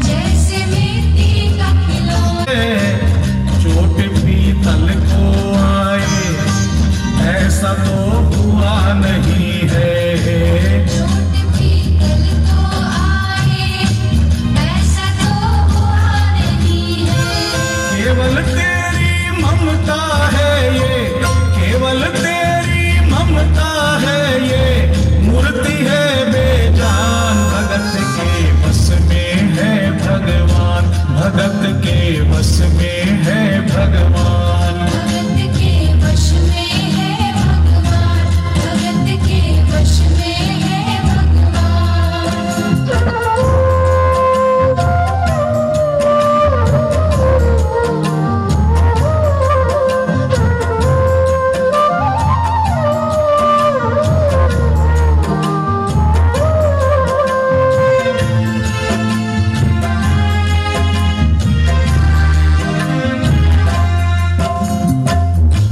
Speaker 5: जैसे मिट्टी का खिलौना।
Speaker 7: चोट पीतल को आए ऐसा तो हुआ नहीं है।
Speaker 5: चोट पीतल को आए ऐसा तो हुआ नहीं है।
Speaker 7: केवल तेरी ममता है ये, केवल तेरी ममता है ये, मूर्ति है बेजान। भगत के बस में है भगवान, भगत के बस में है भगवान।
Speaker 5: भगत के वश में है भगवान, भगत के वश में है भगवान।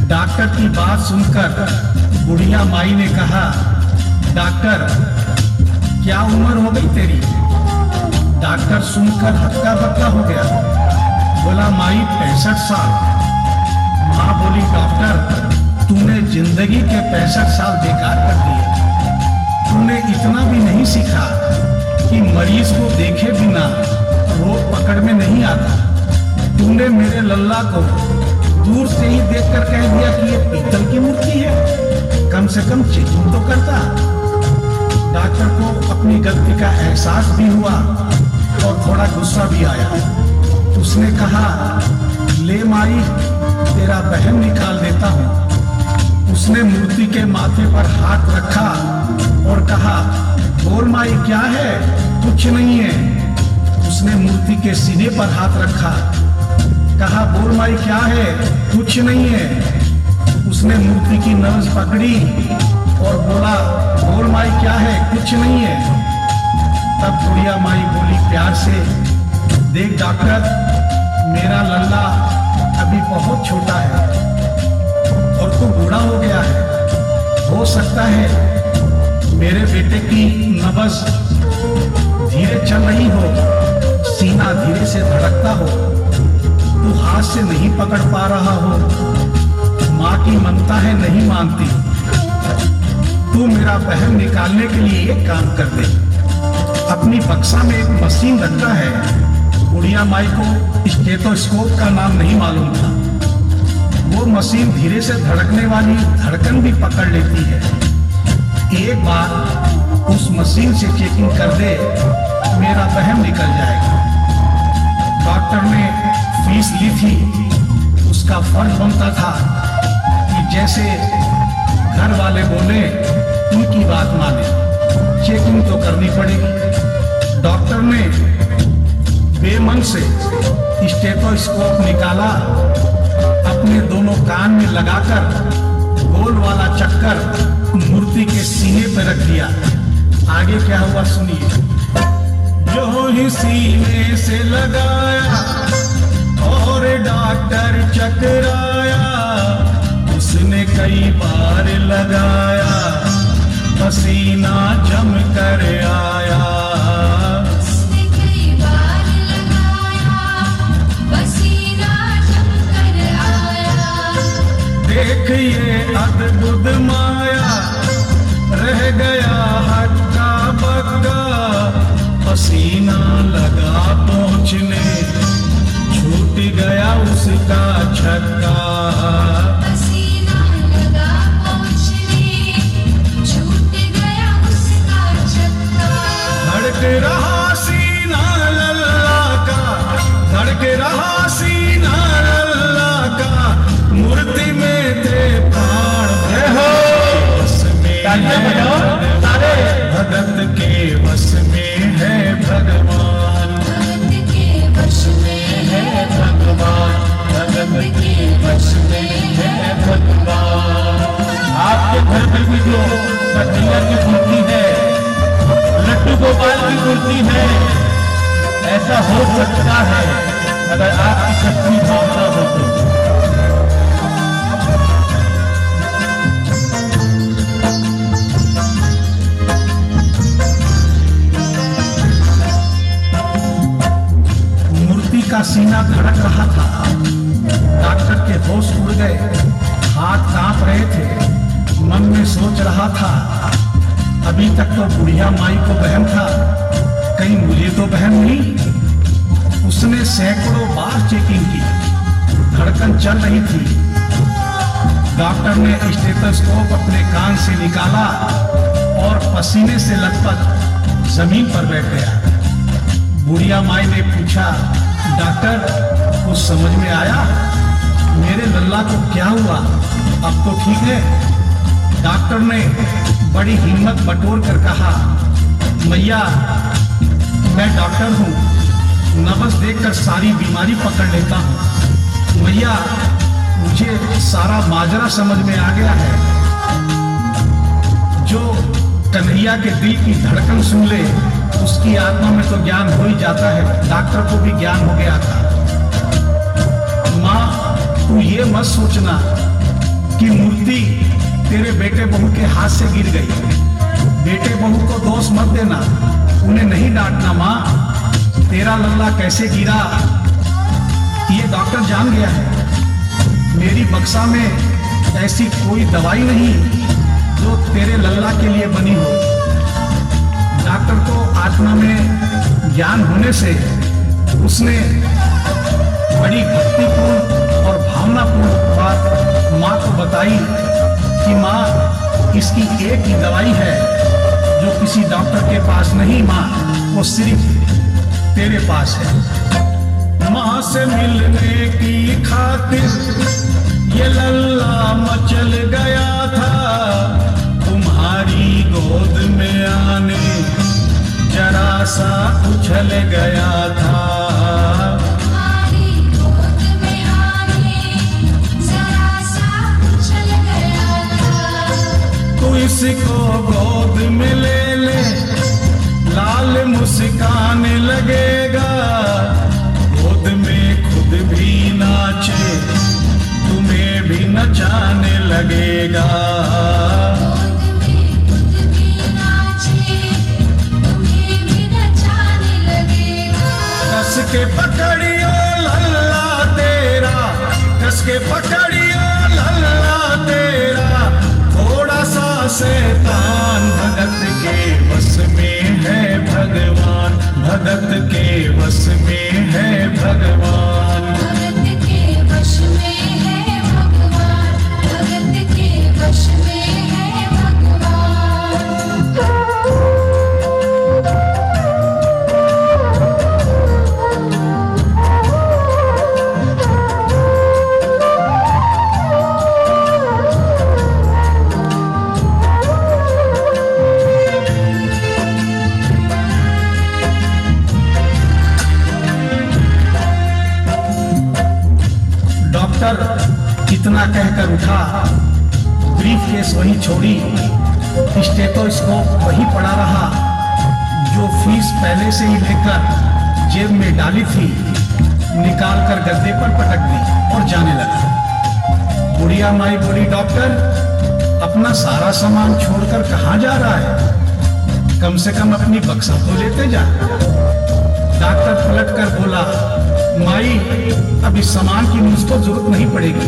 Speaker 7: डॉक्टर की बात सुनकर बुढ़िया माई ने कहा, डॉक्टर क्या उम्र हो गई तेरी? डॉक्टर सुनकर हक्का बक्का हो गया, बोला माई 65 साल। माँ बोली, डॉक्टर तूने जिंदगी के 65 साल बेकार कर दिए। तूने इतना भी नहीं सीखा कि मरीज को देखे बिना रोग पकड़ में नहीं आता। तूने मेरे लल्ला को दूर से ही देखकर कह दिया कि ये पीतल की मूर्ति है, कम से कम चेकिंग तो करता। डॉक्टर को अपनी गलती का एहसास भी हुआ और थोड़ा गुस्सा भी आया। उसने कहा, ले माई तेरा बहन निकाल देता हूँ। उसने मूर्ति के माथे पर हाथ रखा और कहा, बोल माई क्या है? कुछ नहीं है। उसने मूर्ति के सीने पर हाथ रखा, कहा, बोल माई क्या है? कुछ नहीं है। उसने मूर्ति की नब्ज पकड़ी और बोला, बोल माई क्या है? कुछ नहीं है। तब बुढ़िया माई बोली प्यार से, देख डॉक्टर मेरा लल्ला अभी बहुत छोटा है और तू बूढ़ा हो गया है। हो सकता है मेरे बेटे की नब्ज धीरे चल रही हो, सीना धीरे से धड़कता हो, तू हाथ से नहीं पकड़ पा रहा हो, माँ की ममता है नहीं मानती। तू मेरा बहन निकालने के लिए एक काम कर दे। अपनी बक्सा में एक मशीन रखता है। बुढ़िया माई को स्टेथोस्कोप का नाम नहीं मालूम था। वो मशीन धीरे से धड़कने वाली धड़कन भी पकड़ लेती है। एक बार उस मशीन से चेकिंग कर दे, मेरा बहन निकल जाएगा। डॉक्टर ने फीस ली थी, उसका फर्ज बनता था कि जैसे घर वाले बोले उनकी बात माने, चेकिंग तो करनी पड़ेगी। डॉक्टर ने बेमन से स्टेथोस्कोप निकाला, अपने दोनों कान में लगाकर गोल वाला चक्कर मूर्ति के सीने पर रख दिया। आगे क्या हुआ सुनिए। जो ही सीने से लगाया और डॉक्टर चकराया, उसने कई बार लगाया, पसीना जम कर आया।
Speaker 5: उसने कई बार लगाया,
Speaker 7: देखिए अद्भुत माया, रह गया हक्का बक्का, पसीना लगा पहुंचने, छूट गया उसका छक्का।
Speaker 5: पसीना लगा पहुंचने, छूट गया उसका छक्का।
Speaker 7: धड़क रहा सीना लल्ला का, धड़क रहा सीना लल्ला का, मूर्ति में थे प्राण बस में भगत के बस में है भगवान,
Speaker 5: भगत के वश में है
Speaker 3: भगवान, भगत के वश में है भगवान। आपके घर में भी जो कन्हैया की मूर्ति है, लड्डू गोपाल की मूर्ति है, ऐसा हो सकता है अगर आपकी सच्ची भावना हो तो।
Speaker 7: का सीना धड़क रहा था। डॉक्टर के होश उड़ गए, हाथ कांप रहे थे, मन में सोच रहा था अभी तक तो बुढ़िया माई को बहम था, कहीं मुझे तो बहम नहीं। उसने सैकड़ों बार चेकिंग की, धड़कन चल रही थी। डॉक्टर ने स्टेथोस्कोप अपने कान से निकाला और पसीने से लथपथ जमीन पर बैठ गया। बुढ़िया माई ने पूछा, डॉक्टर कुछ समझ में आया? मेरे लल्ला को क्या हुआ? अब तो ठीक है। डॉक्टर ने बड़ी हिम्मत बटोर कर कहा, मैया मैं डॉक्टर हूँ, नब्ज देखकर सारी बीमारी पकड़ लेता हूँ। मैया मुझे सारा माजरा समझ में आ गया है। जो कन्हैया के दिल की धड़कन सुन ले उसकी आत्मा में तो ज्ञान हो ही जाता है। डॉक्टर को भी ज्ञान हो गया था। माँ तू ये मत सोचना कि मूर्ति तेरे बेटे बहू के हाथ से गिर गई। बेटे बहू को दोष मत देना, उन्हें नहीं डांटना। माँ तेरा लल्ला कैसे गिरा ये डॉक्टर जान गया है। मेरी बक्सा में ऐसी कोई दवाई नहीं जो तेरे लल्ला के लिए बनी हो। डॉक्टर को आत्मा में ज्ञान होने से उसने बड़ी भक्तिपूर्ण और भावनापूर्ण बात माँ को बताई कि माँ इसकी एक ही दवाई है जो किसी डॉक्टर के पास नहीं, माँ वो सिर्फ तेरे पास है। माँ से मिलने की खातिर ये लल्ला मचल गया था, तुम्हारी गोद में आने जरा सा उछल गया था।
Speaker 5: तुम्हारी गोद में आने जरा सा उछल गया था।
Speaker 7: तू इसको गोद में ले ले, लाल मुस्काने लगेगा, गोद में खुद भी नाचे, तुम्हें भी नचाने लगेगा। कस के पकड़ियो लल्ला तेरा, कस के पकड़ियो लल्ला तेरा, थोड़ा सा शैतान भगत के बस में है भगवान, भगत के बस में है भगवान।
Speaker 5: भगत के वश में है भगवान, भगत के वश में है भगवान।
Speaker 7: इतना कहकर उठा, ब्रीफ केस वहीं छोड़ी, स्टेथोस्कोप वहीं पड़ा रहा जो फीस पहले से ही लेकर जेब में डाली थी, निकाल कर गद्दे पर पटक दी और जाने लगा। बुढ़िया माई बोली, डॉक्टर अपना सारा सामान छोड़कर कहाँ जा रहा है? कम से कम अपनी बक्सा तो लेते जा। डॉक्टर पलट कर बोला, माई अब इस सामान की मुझको जरूरत नहीं पड़ेगी,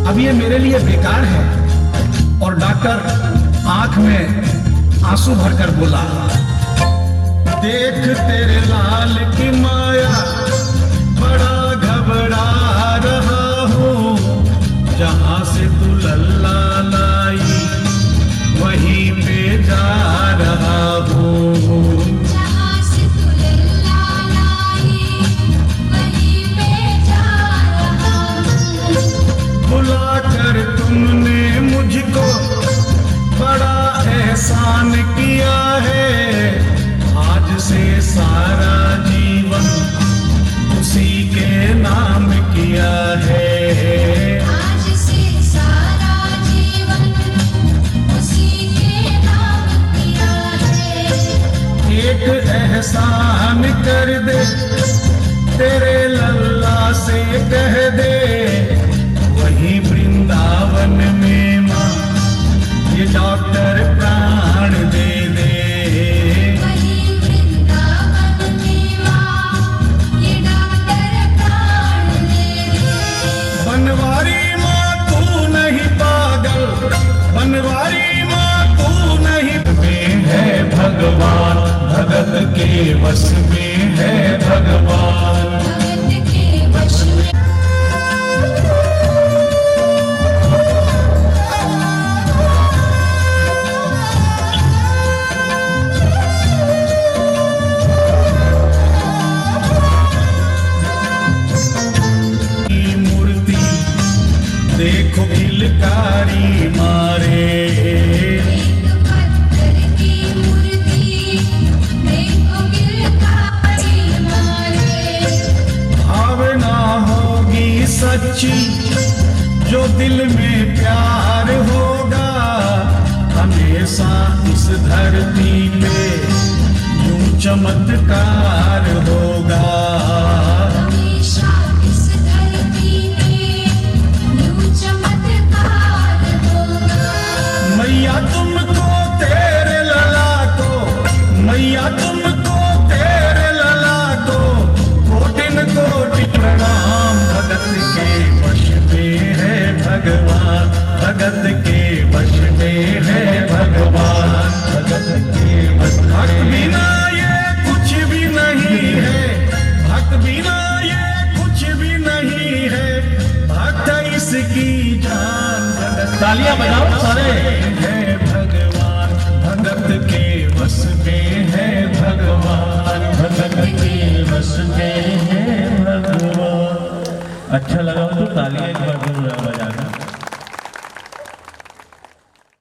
Speaker 7: अब ये मेरे लिए बेकार है। और डॉक्टर आंख में आंसू भरकर बोला, देख तेरे लाल की माया, बड़ा घबरा रहा हूँ। जहां से तू लल्ला लाई वहीं पे जा रहा हूँ।
Speaker 5: जहां से तू लल्ला लाई वहीं पे जा रहा हूँ।
Speaker 7: बुला कर तुमने मुझको बड़ा एहसान किया है। आज से सारा जीवन उसी के नाम किया है।
Speaker 5: आज से सारा जीवन उसी के नाम किया है।
Speaker 7: एक एहसान कर दे, तेरे लल्ला से कह दे, वही वृंदावन में माँ ये डॉक्टर प्राण दे दे।
Speaker 5: वहीं वृंदावन में माँ ये डॉक्टर प्राण दे दे।
Speaker 7: बनवारी माँ तू नहीं पागल, बनवारी माँ तू नहीं में है भगवान, भगत के वश में है भगवान।
Speaker 5: भगत के वश में
Speaker 7: की मूर्ति देखो किलकारी मारे।
Speaker 5: एक पत्थर की मूर्ति देखो किलकारी मारे।
Speaker 7: भावना होगी सच्ची जो दिल में प्यार होगा, हमेशा इस धरती पे यूं चमत्कार होगा।
Speaker 5: हमेशा इस धरती पे यूं चमत्कार होगा।
Speaker 7: मैया तुमको तेरे लला को, मैया तुमको तेरे लला को कोटिन कोटि प्रणाम। भगत के वश में है भगवान, भगत के वश में है भगवान, भगत के वश। भक्त बिना ये कुछ भी नहीं है, भक्त बिना ये कुछ भी नहीं है। भक्त इसकी जान, भगत
Speaker 3: तालियां बजाओ सारे।
Speaker 7: है भगवान, भगत के वश में है भगवान, भगत के वश में है भगवान।
Speaker 3: अच्छा लगा हो तो तालियां एक बार